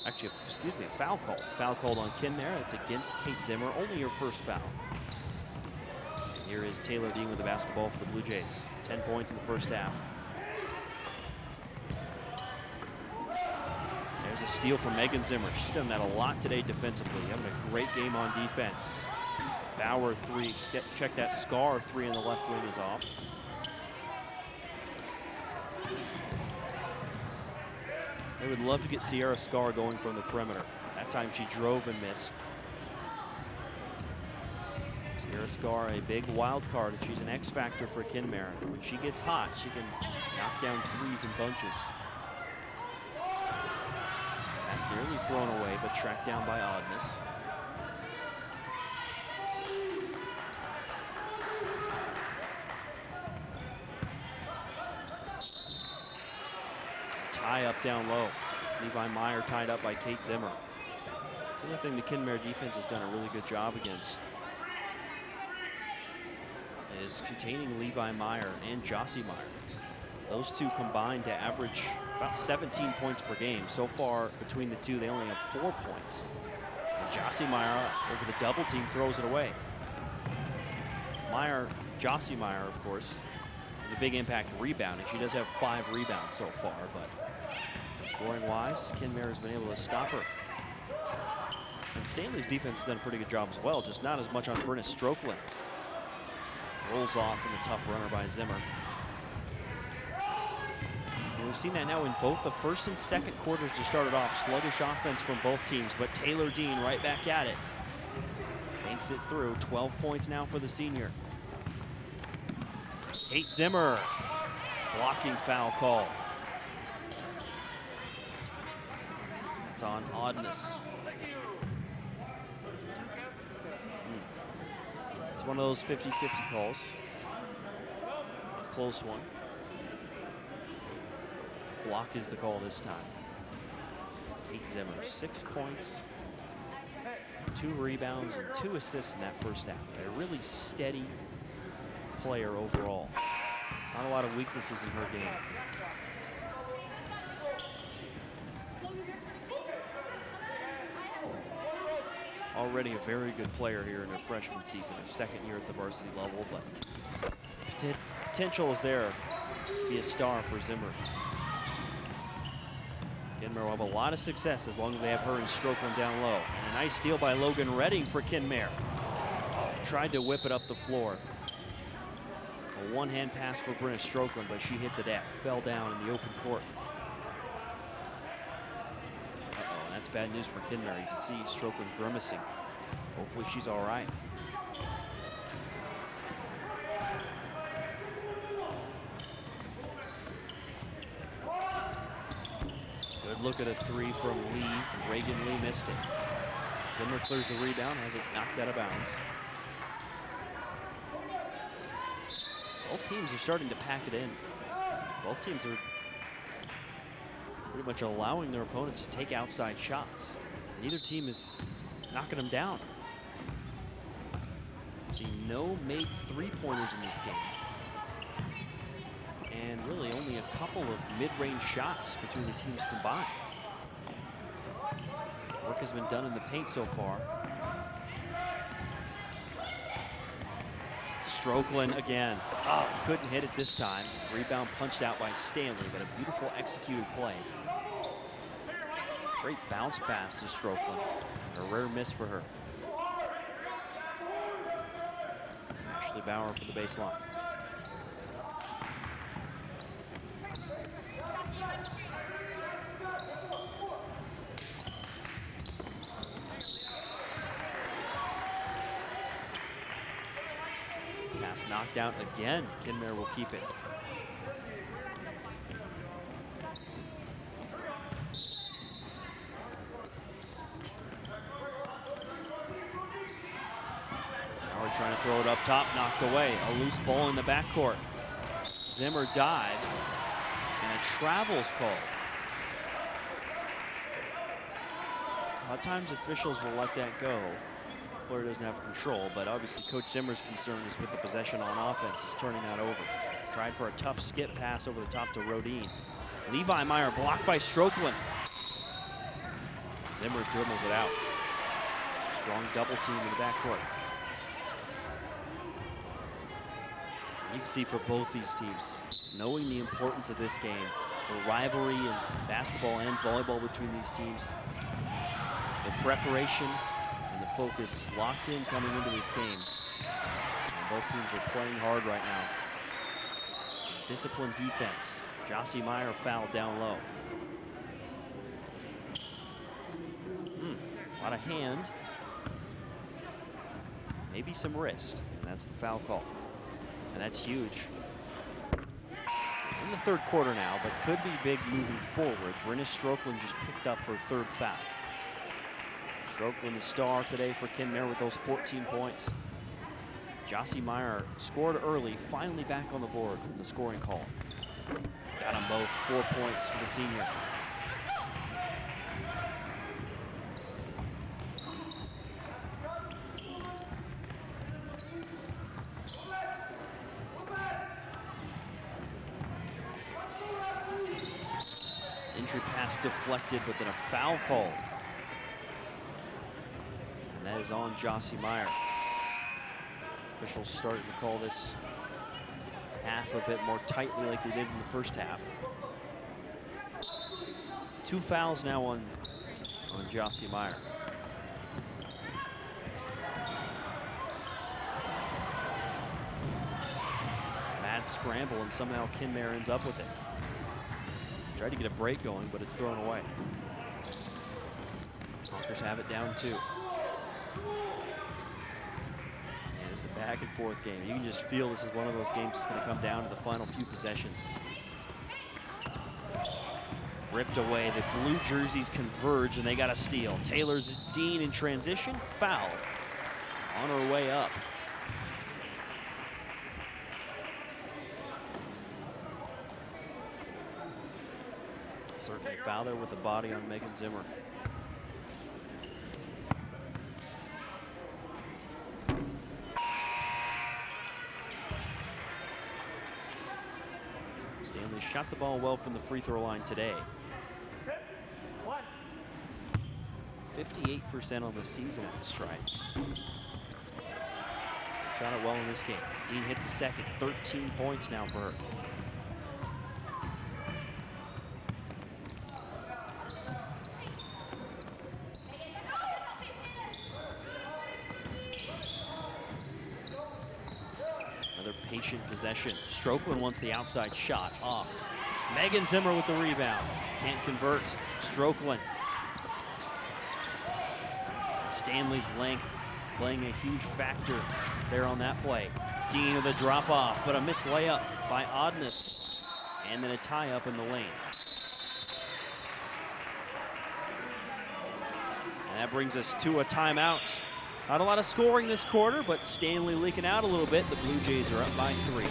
Speaker 1: actually, excuse me, a foul called. Foul called on Kenmare. It's against Kate Zimmer. Only her first foul. And here is Taylor Dean with the basketball for the Blue Jays. 10 points in the first half. There's a steal from Megan Zimmer. She's done that a lot today defensively, having a great game on defense. Bauer three, check that Scar three in the left wing is off. They would love to get Sierra Scar going from the perimeter. That time she drove and missed. Sierra Scar, a big wild card. She's an X factor for Kenmare. When she gets hot, she can knock down threes in bunches. Pass nearly thrown away, but tracked down by Oddness. Tie up down low. Levi Meyer tied up by Kate Zimmer. It's another thing the Kenmare defense has done a really good job against, is containing Levi Meyer and Jossie Meyer. Those two combined to average about 17 points per game. So far, between the two, they only have 4 points. And Jossie Meyer, over the double team, throws it away. Jossie Meyer, of course, with a big impact rebounding. She does have 5 rebounds so far, but scoring-wise, Kenmare has been able to stop her. And Stanley's defense has done a pretty good job as well, just not as much on Brenna Strokeland. Rolls off in a tough runner by Zimmer. And we've seen that now in both the first and second quarters to start it off. Sluggish offense from both teams, but Taylor Dean right back at it. Banks it through. 12 points now for the senior. Kate Zimmer, blocking foul called. That's on Oddness. It's one of those 50-50 calls. A close one. Block is the call this time. Kate Zimmer, 6 points, 2 rebounds, and 2 assists in that first half. A really steady player overall. Not a lot of weaknesses in her game. Already a very good player here in her freshman season, her second year at the varsity level, but potential is there to be a star for Zimmer. Kenmare will have a lot of success as long as they have her and Strokeland down low. And a nice steal by Logan Redding for Kenmare. Oh, tried to whip it up the floor. A one-hand pass for Brenna Strokeland, but she hit the deck, fell down in the open court. Uh-oh, that's bad news for Kenmare. You can see Strokeland grimacing. Hopefully she's all right. Good look at a three from Lee. Reagan Lee missed it. Zimmer clears the rebound, has it knocked out of bounds. Both teams are starting to pack it in. Both teams are pretty much allowing their opponents to take outside shots. Neither team is knocking them down. See no made three-pointers in this game. and really only a couple of mid-range shots between the teams combined. Work has been done in the paint so far. Strokeland again. Oh, couldn't hit it this time. Rebound punched out by Stanley, but a beautiful executed play. Great bounce pass to Strokeland. A rare miss for her. Ashley Bauer for the baseline. Pass knocked out again. Kenmare will keep it. Howard trying to throw it up top, knocked away. A loose ball in the backcourt. Zimmer dives, and a travel's called. A lot of times officials will let that go. Player doesn't have control, but obviously Coach Zimmer's concern is with the possession on offense, is turning that over. Tried for a tough skip pass over the top to Rodin. Levi Meyer blocked by Strokeland. Zimmer dribbles it out. Strong double team in the backcourt. You can see for both these teams, knowing the importance of this game, the rivalry in basketball and volleyball between these teams, the preparation and the focus locked in coming into this game. And both teams are playing hard right now. Disciplined defense. Jossie Meyer fouled down low. A lot of hand. Maybe some wrist. And that's the foul call. And that's huge. In the third quarter now, but could be big moving forward. Brenna Strokeland just picked up her third foul. Strokeland the star today for Kenmare with those 14 points. Jossie Meyer scored early, finally back on the board in the scoring column. Got them both, 4 points for the senior. Entry pass deflected, but then a foul called. And that is on Jossie Meyer. Officials starting to call this half a bit more tightly like they did in the first half. 2 fouls now on Jossie Meyer. Mad scramble, and somehow Kenmare ends up with it. Tried to get a break going, but it's thrown away. Honkers have it down 2. And it's a back and forth game. You can just feel this is one of those games that's going to come down to the final few possessions. Ripped away. The blue jerseys converge, and they got a steal. Taylor's Dean in transition, foul. On her way up. Certainly foul there with a body on Megan Zimmer. Stanley shot the ball well from the free throw line today. 58% on the season at the stripe. Shot it well in this game. Dean hit the second, 13 points now for her. Another patient possession. Strokeland wants the outside shot off. Megan Zimmer with the rebound. Can't convert. Strokeland. Stanley's length playing a huge factor there on that play. Dean with a drop off, but a missed layup by Oddness. And then a tie up in the lane. And that brings us to a timeout. Not a lot of scoring this quarter, but Stanley leaking out a little bit. The Blue Jays are up by 3.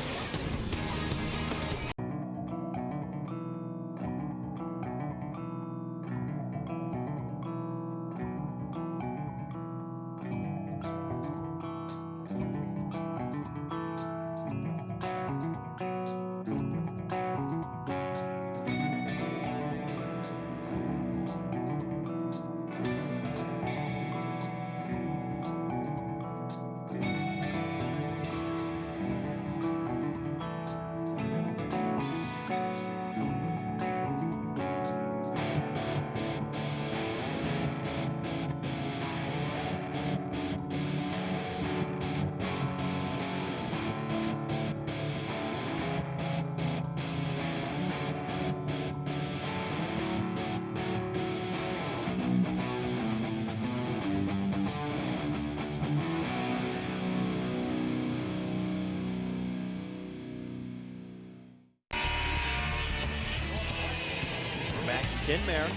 Speaker 1: Kenmare,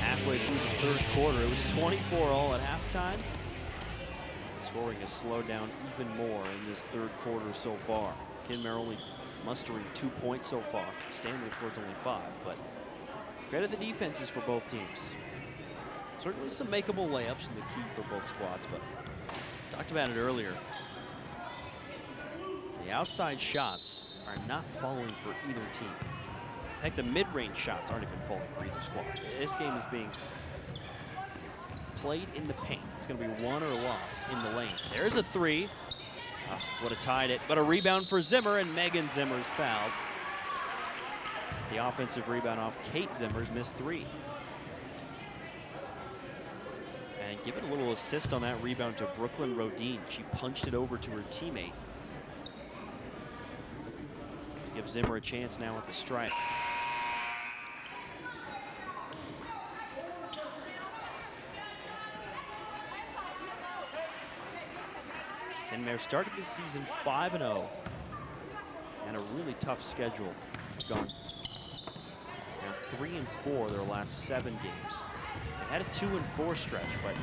Speaker 1: halfway through the third quarter, it was 24 all at halftime. Scoring has slowed down even more in this third quarter so far. Kenmare only mustering 2 points so far. Stanley, of course, only 5, but credit the defenses for both teams. Certainly some makeable layups in the key for both squads, but talked about it earlier. The outside shots are not falling for either team. Heck, the mid-range shots aren't even falling for either squad. This game is being played in the paint. It's going to be won or lost in the lane. There's a three. Would have tied it, but a rebound for Zimmer, and Megan Zimmer's fouled. The offensive rebound off Kate Zimmer's missed three. And give it a little assist on that rebound to Brooklyn Rodine. She punched it over to her teammate. To give Zimmer a chance now at the stripe. Kenmare started this season 5-0 and a really tough schedule. Gone 3-4 their last 7 games. They had a 2-4 stretch, but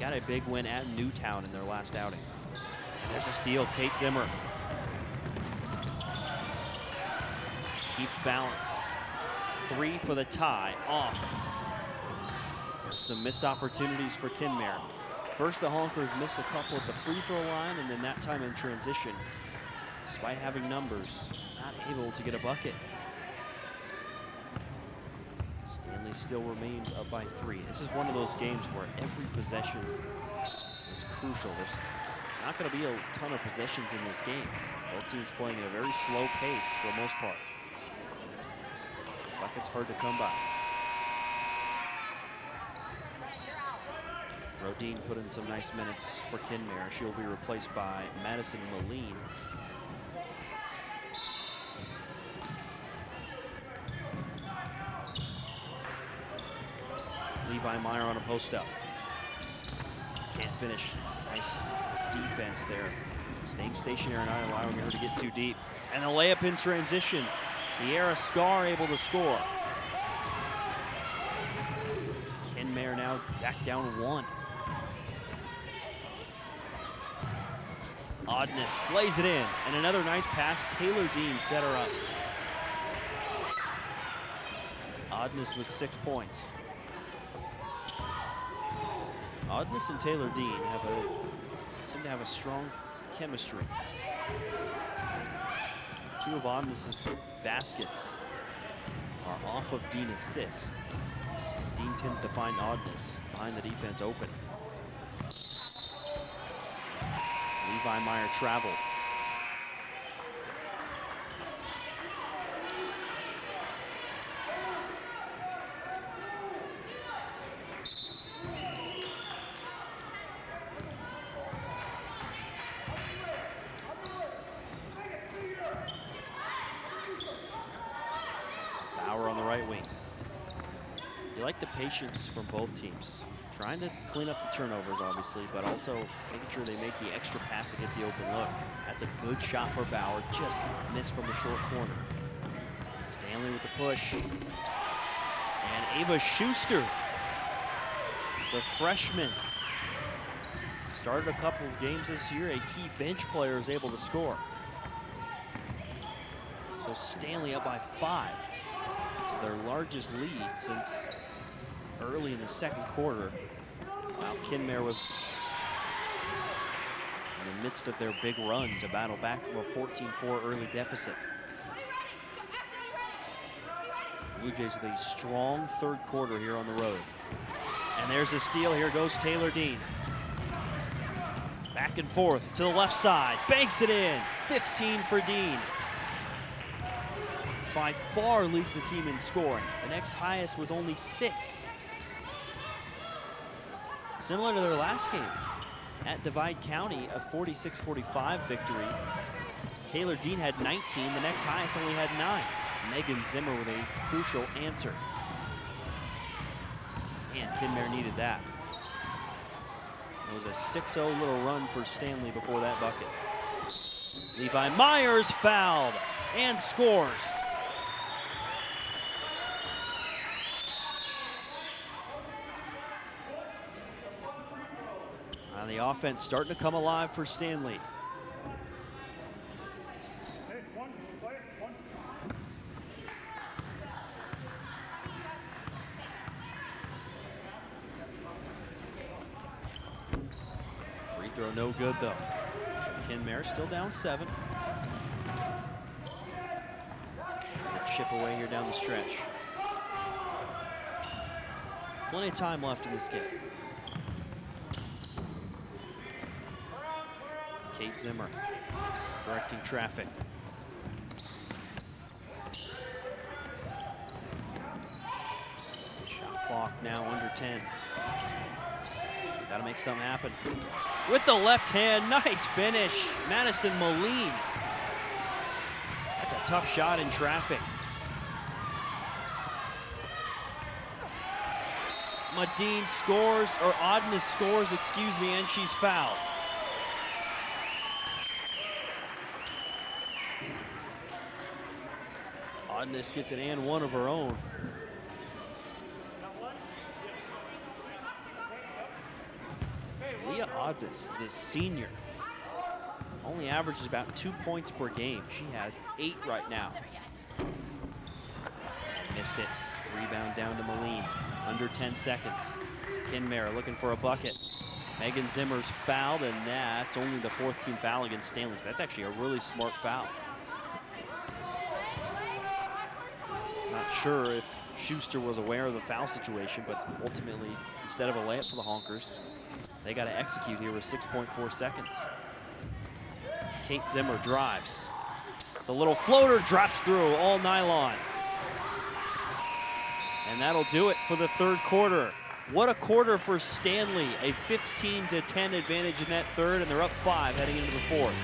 Speaker 1: got a big win at Newtown in their last outing. And there's a steal, Kate Zimmer. Keeps balance. 3 for the tie, off. Some missed opportunities for Kenmare. First, the Honkers missed a couple at the free throw line, and then that time in transition, despite having numbers, not able to get a bucket. Stanley still remains up by 3. This is one of those games where every possession is crucial. There's not going to be a ton of possessions in this game. Both teams playing at a very slow pace for the most part. Bucket's hard to come by. Rodine put in some nice minutes for Kenmare. She'll be replaced by Madison Moline. Levi Meyer on a post up. Can't finish. Nice defense there. Staying stationary, not allowing her to get too deep. And the layup in transition. Sierra Scarr able to score. Kenmare now back down 1. Oddness lays it in, and another nice pass. Taylor Dean set her up. Oddness with 6 points. Oddness and Taylor Dean seem to have a strong chemistry. 2 of Oddness's baskets are off of Dean assists. Dean tends to find Oddness behind the defense open. Levi Meyer traveled. Bauer on the right wing. You like the patience from both teams. Trying to clean up the turnovers, obviously, but also making sure they make the extra pass to get the open look. That's a good shot for Bauer, just missed from the short corner. Stanley with the push. And Ava Schuster, the freshman, started a couple of games this year. A key bench player is able to score. So Stanley up by 5. It's their largest lead since early in the second quarter. Wow, Kenmare was in the midst of their big run to battle back from a 14-4 early deficit. Blue Jays with a strong third quarter here on the road. And there's a steal. Here goes Taylor Dean. Back and forth to the left side. Banks it in. 15 for Dean. By far leads the team in scoring. The next highest with only 6. Similar to their last game at Divide County, a 46-45 victory. Taylor Dean had 19. The next highest only had 9. Megan Zimmer with a crucial answer. Man, Kenmare needed that. It was a 6-0 little run for Stanley before that bucket. Levi Myers fouled and scores. Now the offense starting to come alive for Stanley. Free throw no good though. So Kenmare still down 7. Trying to chip away here down the stretch. Plenty of time left in this game. Kate Zimmer directing traffic. Shot clock now under 10. Got to make something happen. With the left hand, nice finish. Madison Moline. That's a tough shot in traffic. Modine scores, or Odness scores, excuse me, and she's fouled. Odness gets an and one of her own. Leah Odness, this senior, only averages about 2 points per game. She has 8 right now. And missed it. Rebound down to Moline. Under 10 seconds. Kenmare looking for a bucket. Megan Zimmer's fouled, and that's only the 4th team foul against Stanley. So that's actually a really smart foul. Not sure if Schuster was aware of the foul situation, but ultimately, instead of a layup for the Honkers, they got to execute here with 6.4 seconds. Kate Zimmer drives. The little floater drops through, all nylon. And that'll do it for the 3rd quarter. What a quarter for Stanley. A 15-10 advantage in that 3rd, and they're up 5 heading into the 4th.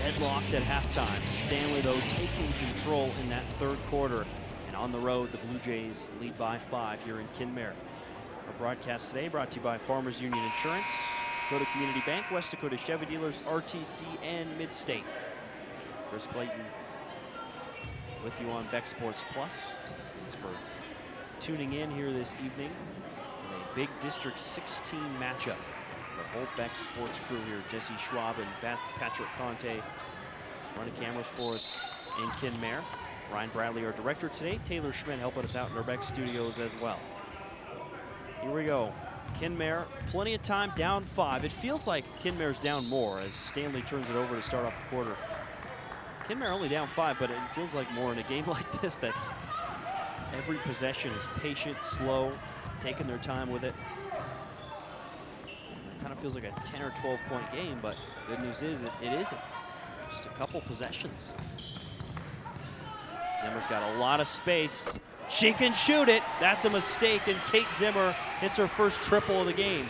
Speaker 1: Deadlocked at halftime. Stanley, though, taking control in that 3rd quarter. And on the road, the Blue Jays lead by 5 here in Kenmare. Our broadcast today brought to you by Farmers Union Insurance, Dakota Community Bank, West Dakota Chevy Dealers, RTC, and Midstate. Chris Clayton with you on Beck Sports Plus. Thanks for tuning in here this evening with a big District 16 matchup. The whole Beck Sports crew here, Jesse Schwab and Patrick Conte, running cameras for us in Kenmare. Ryan Bradley, our director today. Taylor Schmidt helping us out in our Beck studios as well. Here we go. Kenmare, plenty of time, down 5. It feels like Kenmare's down more as Stanley turns it over to start off the quarter. Kenmare only down 5, but it feels like more in a game like this that's every possession is patient, slow, taking their time with it. Kind of feels like a 10 or 12 point game, but good news is it isn't. Just a couple possessions. Zimmer's got a lot of space. She can shoot it. That's a mistake, and Kate Zimmer hits her first triple of the game.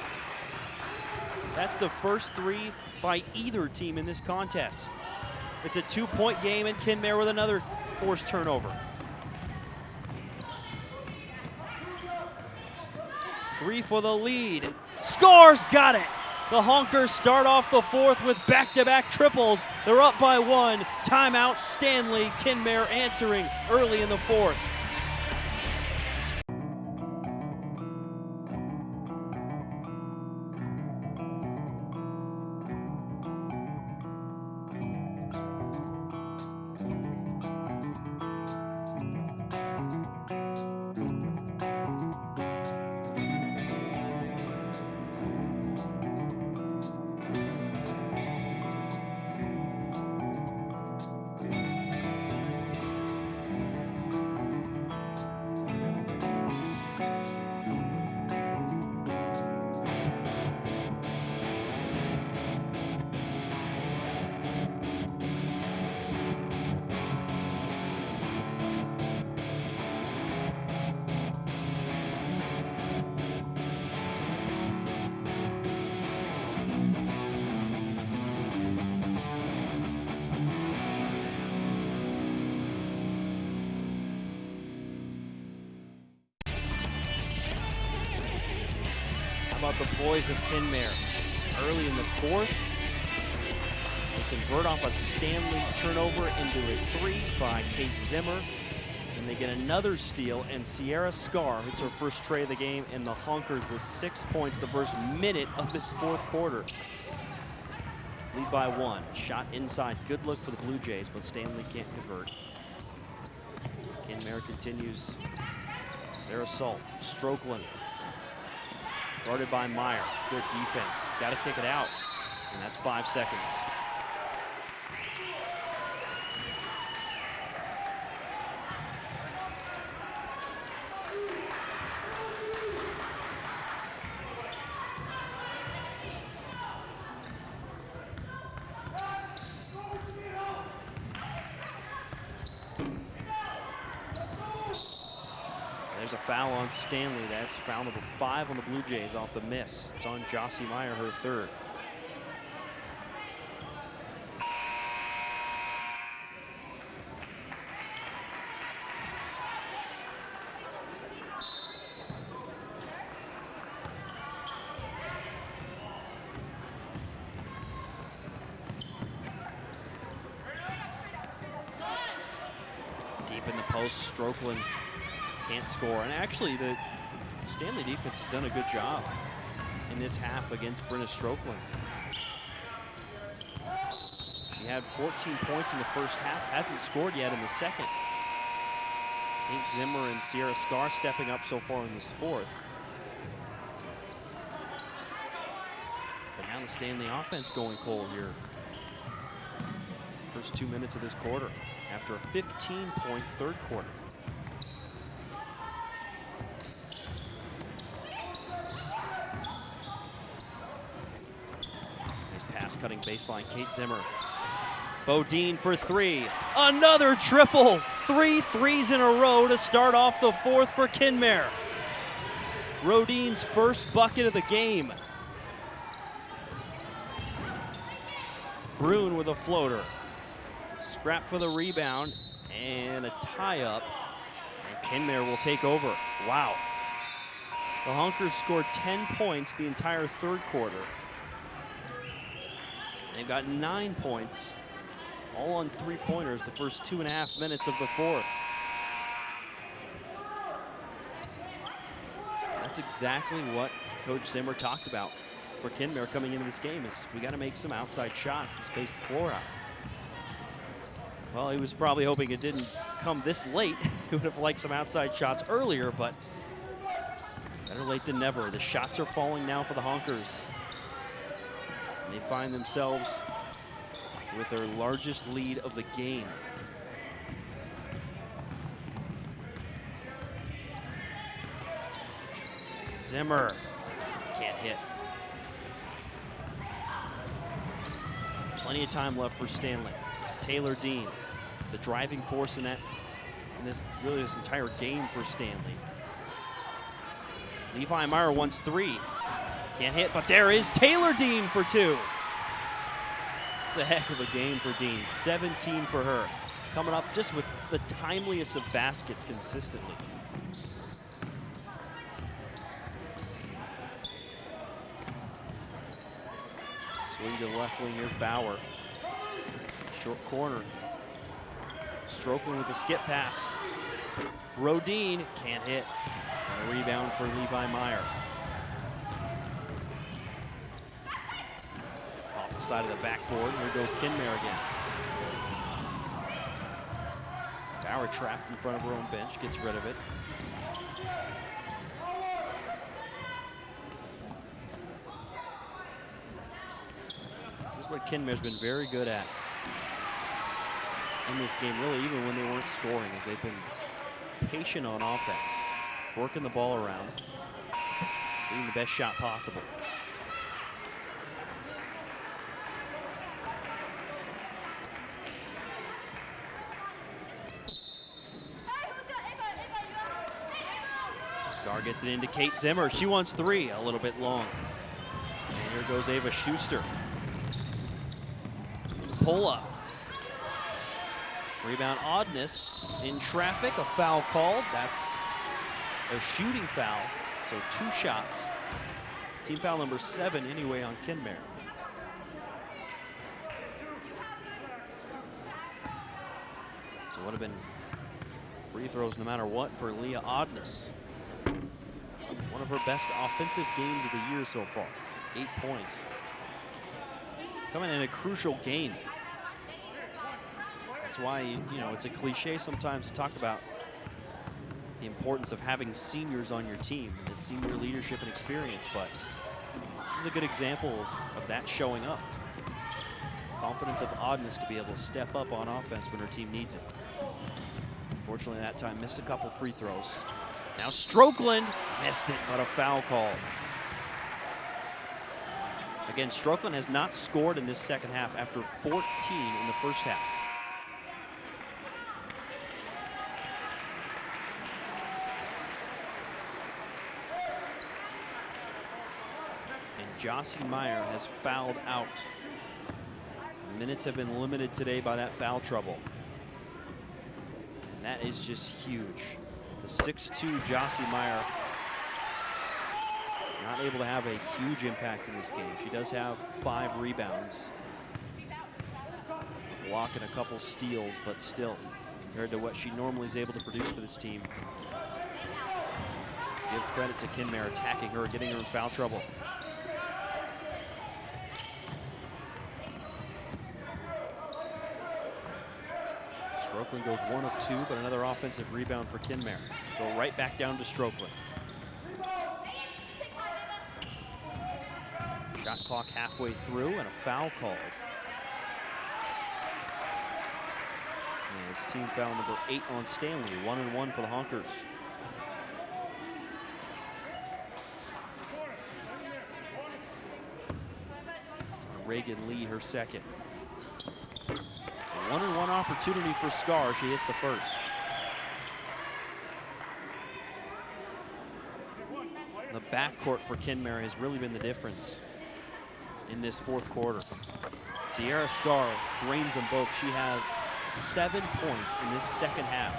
Speaker 1: That's the first 3 by either team in this contest. It's a 2-point game, and Kenmare with another forced turnover. 3 for the lead. Scores, got it. The Honkers start off the 4th with back-to-back triples. They're up by 1. Timeout, Stanley. Kenmare answering early in the 4th. about the boys of Kenmare? Early in the fourth, they convert off a Stanley turnover into a three by Kate Zimmer. And they get another steal, and Sierra Scar hits her first tray of the game, and the Honkers with 6 points the first minute of this fourth quarter. Lead by one. Shot inside. Good look for the Blue Jays, but Stanley can't convert. Kenmare continues their assault. Strokeland. Guarded by Meyer. Good defense. Got to kick it out. And that's 5 seconds. There's a foul on Stanley. That's foul number 5 on the Blue Jays off the miss. It's on Jossie Meyer, her third. Deep in the post, Strokeland can't score. And actually, the Stanley defense has done a good job in this half against Brenna Strokeland. She had 14 points in the first half, hasn't scored yet in the second. Kate Zimmer and Sierra Scar stepping up so far in this fourth. But now the Stanley offense going cold here. First 2 minutes of this quarter after a 15-point third quarter. Cutting baseline, Kate Zimmer. Bodine for three. Another triple. 3 threes in a row to start off the fourth for Kenmare. Rodine's first bucket of the game. Brune with a floater. Scrap for the rebound and a tie-up. And Kenmare will take over. Wow. The Honkers scored 10 points the entire third quarter. They've got 9 points, all on three-pointers the first 2.5 minutes of the fourth. And that's exactly what Coach Zimmer talked about for Kenmare coming into this game, is we got to make some outside shots and space the floor out. Well, he was probably hoping it didn't come this late. He would have liked some outside shots earlier, but better late than never. The shots are falling now for the Honkers. They find themselves with their largest lead of the game. Zimmer can't hit. Plenty of time left for Stanley. Taylor Dean, the driving force in this entire game for Stanley. Levi Meyer wants 3. Can't hit, but there is Taylor Dean for 2. It's a heck of a game for Dean. 17 for her. Coming up just with the timeliest of baskets consistently. Swing to the left wing. Here's Bauer. Short corner. Strokeland with the skip pass. Rodine can't hit. And a rebound for Levi Meyer. The side of the backboard. Here goes Kenmare again. Bauer trapped in front of her own bench, gets rid of it. This is what Kenmare's been very good at in this game, really, even when they weren't scoring, is they've been patient on offense, working the ball around, getting the best shot possible. Scar gets it into Kate Zimmer. She wants 3, a little bit long. And here goes Ava Schuster. Pull up. Rebound oddness in traffic, a foul called. That's a shooting foul, so 2 shots Team foul number 7 anyway on Kenmare. So it would have been free throws no matter what for Leah Odness. One of her best offensive games of the year so far. 8 points. Coming in a crucial game. That's why, you know, it's a cliche sometimes to talk about the importance of having seniors on your team and its senior leadership and experience, but this is a good example of that showing up. Confidence of Odness to be able to step up on offense when her team needs it. Unfortunately, that time missed a couple free throws. Now Strokeland missed it, but a foul called. Again, Strokeland has not scored in this second half after 14 in the first half. And Jossie Meyer has fouled out. Minutes have been limited today by that foul trouble. And that is just huge. The 6'2" Jossie Meyer not able to have a huge impact in this game. She does have 5 rebounds, a block and a couple steals, but still, compared to what she normally is able to produce for this team. Give credit to Kenmare attacking her, getting her in foul trouble. Strokeland goes 1 of 2, but another offensive rebound for Kenmare. Go right back down to Strokeland. Shot clock halfway through and a foul called. And it's team foul number 8 on Stanley, 1-1 for the Honkers. It's on Reagan Lee, her second. 1-on-1 opportunity for Scar. She hits the first. The backcourt for Kenmare has really been the difference in this fourth quarter. Sierra Scar drains them both. She has 7 points in this second half.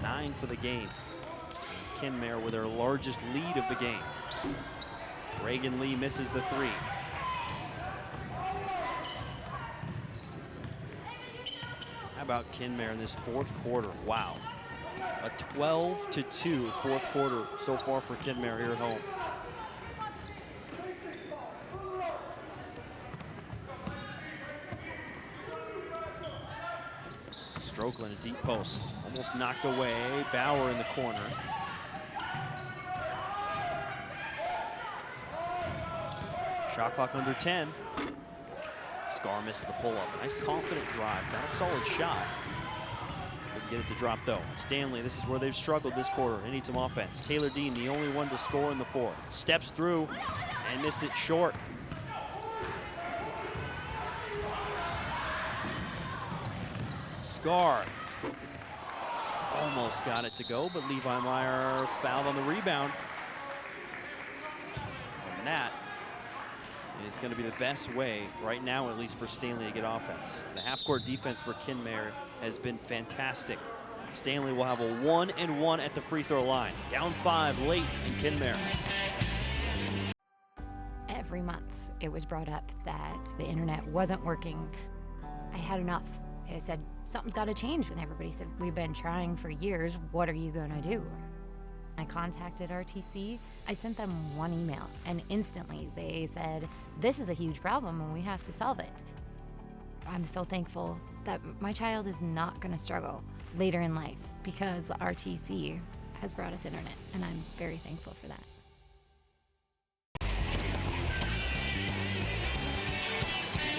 Speaker 1: 9 for the game. Kenmare with their largest lead of the game. Reagan Lee misses the 3. How about Kenmare in this fourth quarter? Wow. A 12-2 fourth quarter so far for Kenmare here at home. Strokeland, a deep post, almost knocked away. Bauer in the corner. Shot clock under 10. Scar misses the pull-up. Nice confident drive, got a solid shot. Couldn't get it to drop though. Stanley, this is where they've struggled this quarter. They need some offense. Taylor Dean, the only one to score in the fourth. Steps through and missed it short. Scar almost got it to go, but Levi Meyer fouled on the rebound. And that is going to be the best way right now, at least for Stanley, to get offense. The half-court defense for Kenmare has been fantastic. Stanley will have a 1-and-1 at the free throw line. Down 5 late in Kenmare.
Speaker 3: Every month it was brought up that the internet wasn't working. I had enough. I said, something's got to change. And everybody said, we've been trying for years. What are you going to do? I contacted RTC. I sent them one email, and instantly they said, this is a huge problem and we have to solve it. I'm so thankful that my child is not going to struggle later in life because the RTC has brought us internet, and I'm very thankful for that.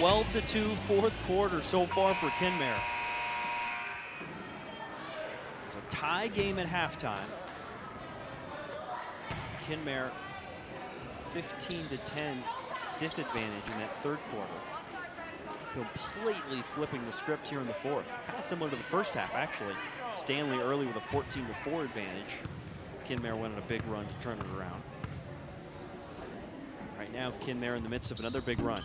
Speaker 1: Well, 12-2 fourth quarter so far for Kenmare. It was a tie game at halftime. Kenmare 15-10 disadvantage in that third quarter. Completely flipping the script here in the fourth. Kind of similar to the first half, actually. Stanley early with a 14-4 advantage. Kenmare went on a big run to turn it around. Right now, Kenmare in the midst of another big run.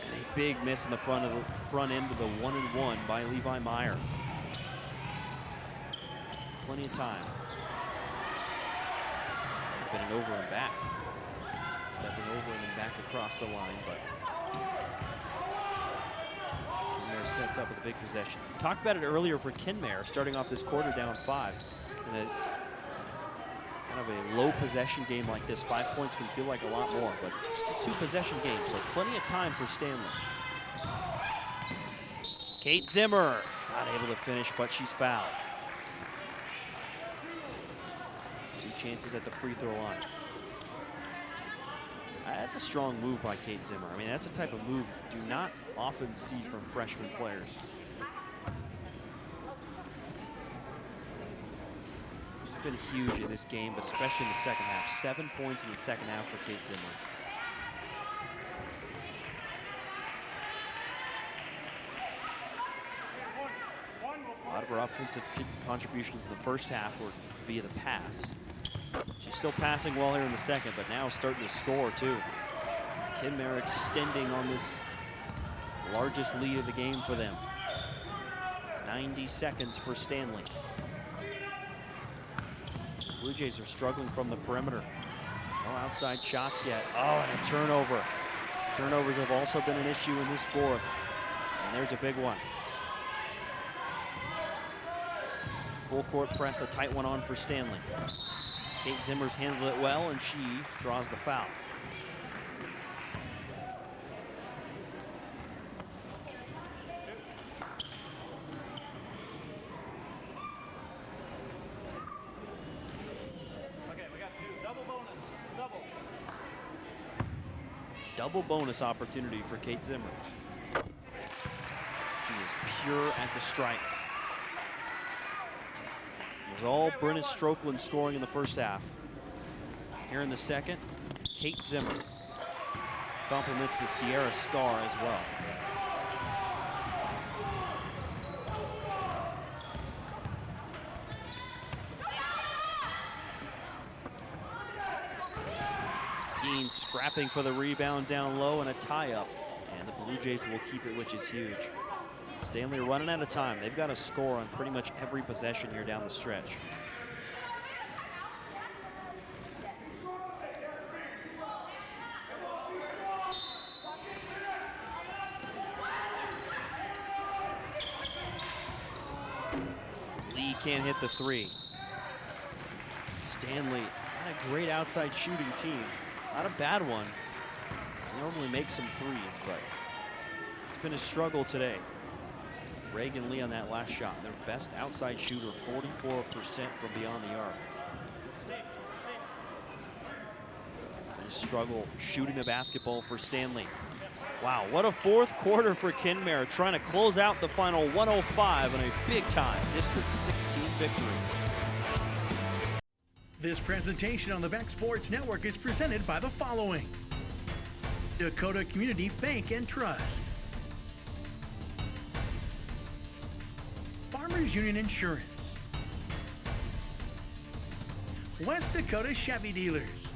Speaker 1: And a big miss in the front end of the 1-and-1 by Levi Meyer. Plenty of time. have been an over and back. Stepping over and then back across the line, but Kenmare sets up with a big possession. Talked about it earlier for Kenmare, starting off this quarter down 5. And kind of a low possession game like this, 5 points can feel like a lot more, but just a 2-possession game, so plenty of time for Stanley. Kate Zimmer, not able to finish, but she's fouled. 2 chances at the free throw line. That's a strong move by Kate Zimmer. I mean, that's a type of move you do not often see from freshman players. She's been huge in this game, but especially in the second half. 7 points in the second half for Kate Zimmer. A lot of her offensive contributions in the first half were via the pass. She's still passing well here in the second, but now starting to score too. Kenmare extending on this largest lead of the game for them. 90 seconds for Stanley. Blue Jays are struggling from the perimeter. No outside shots yet. Oh, and a turnover. Turnovers have also been an issue in this fourth. And there's a big one. Full court press, a tight one on for Stanley. Kate Zimmer's handled it well, and she draws the foul.
Speaker 4: Okay, we got 2. Double bonus. Double.
Speaker 1: Double bonus opportunity for Kate Zimmer. She is pure at the stripe. It was all Brenna Strokeland scoring in the first half. Here in the second, Kate Zimmer. Compliments to Sierra Scar as well. Dean scrapping for the rebound down low and a tie-up. And the Blue Jays will keep it, which is huge. Stanley running out of time. They've got to score on pretty much every possession here down the stretch. Lee can't hit the 3. Stanley, not a great outside shooting team. Not a bad one. They normally make some 3s, but it's been a struggle today. Reagan Lee on that last shot, their best outside shooter, 44% from beyond the arc. They struggle shooting the basketball for Stanley. Wow, what a fourth quarter for Kenmare, trying to close out the final 105 in a big-time District 16 victory.
Speaker 5: This presentation on the Beck Sports Network is presented by the following: Dakota Community Bank and Trust, Farmers Union Insurance, West Dakota Chevy Dealers,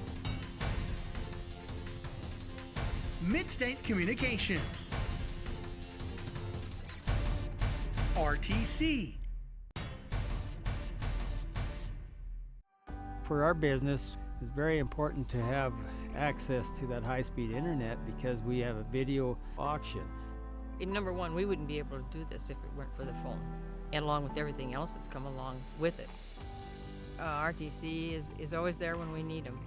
Speaker 5: Midstate Communications, RTC.
Speaker 6: For our business, it's very important to have access to that high-speed internet because we have a video auction.
Speaker 7: Number one, we wouldn't be able to do this if it weren't for the phone, and along with everything else that's come along with it. RTC is always there when we need them.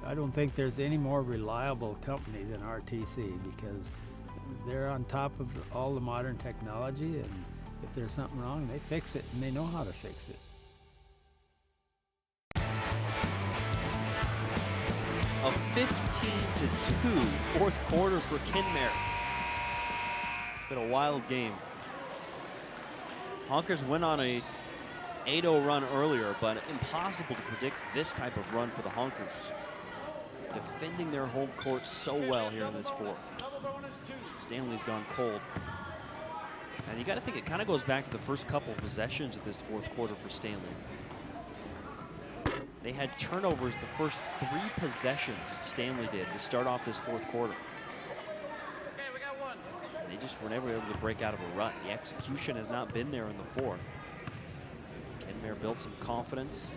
Speaker 6: I don't think there's any more reliable company than RTC because they're on top of all the modern technology, and if there's something wrong, they fix it, and they know how to fix it.
Speaker 1: A 15-2 fourth quarter for Kenmare. It's been a wild game. Honkers went on a 8-0 run earlier, but impossible to predict this type of run for the Honkers. Defending their home court so well here in this fourth. Stanley's gone cold. And you got to think it kind of goes back to the first couple of possessions of this fourth quarter for Stanley. They had turnovers the first 3 possessions, Stanley did, to start off this fourth quarter.
Speaker 4: Okay, we got 1.
Speaker 1: And they just were never able to break out of a rut. The execution has not been there in the fourth. Kenmare built some confidence.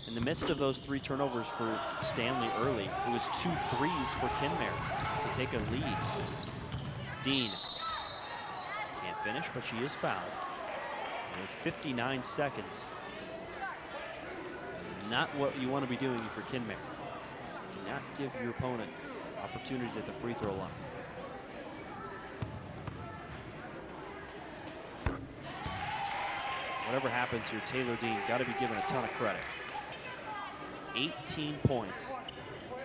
Speaker 1: In the midst of those 3 turnovers for Stanley early, it was 2 threes for Kenmare to take a lead. Dean can't finish, but she is fouled. And with 59 seconds, not what you want to be doing for Kenmare. Do not give your opponent opportunities at the free throw line. Whatever happens here, Taylor Dean got to be given a ton of credit. 18 points.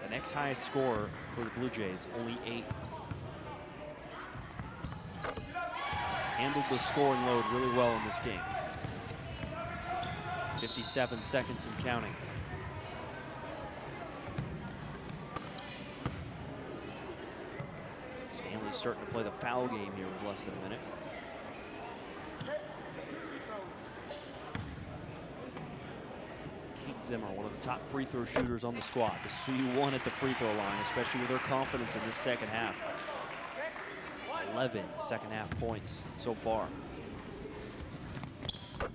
Speaker 1: The next highest scorer for the Blue Jays, only 8. He's handled the scoring load really well in this game. 57 seconds and counting. Stanley's starting to play the foul game here with less than a minute. Kate Zimmer, one of the top free throw shooters on the squad. This is who you want at the free throw line, especially with her confidence in this second half. 11 second half points so far. This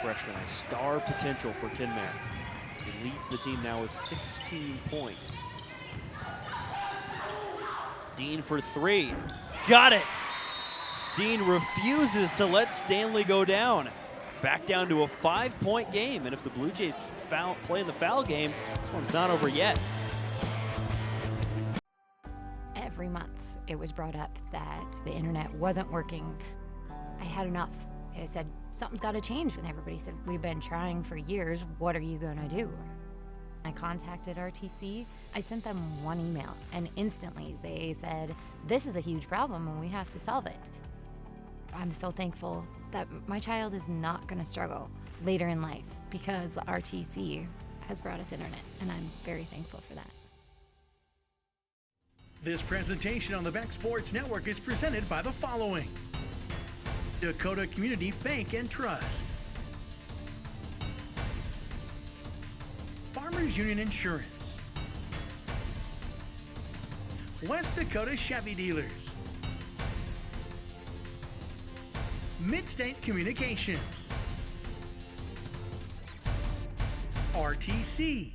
Speaker 1: freshman has star potential for Kenmare. He leads the team now with 16 points. Dean for 3. Got it! Dean refuses to let Stanley go down. Back down to a 5-point game. And if the Blue Jays keep playing the foul game, this one's not over yet.
Speaker 3: Every month it was brought up that the internet wasn't working. I had enough. I said, something's got to change. And everybody said, we've been trying for years. What are you going to do? I contacted RTC. I sent them one email, and instantly they said, this is a huge problem and we have to solve it. I'm so thankful that my child is not going to struggle later in life because the RTC has brought us internet, and I'm very thankful for that.
Speaker 5: This presentation on the Beck Sports Network is presented by the following: Dakota Community Bank and Trust, Farmers Union Insurance, West Dakota Chevy Dealers, Midstate Communications, RTC,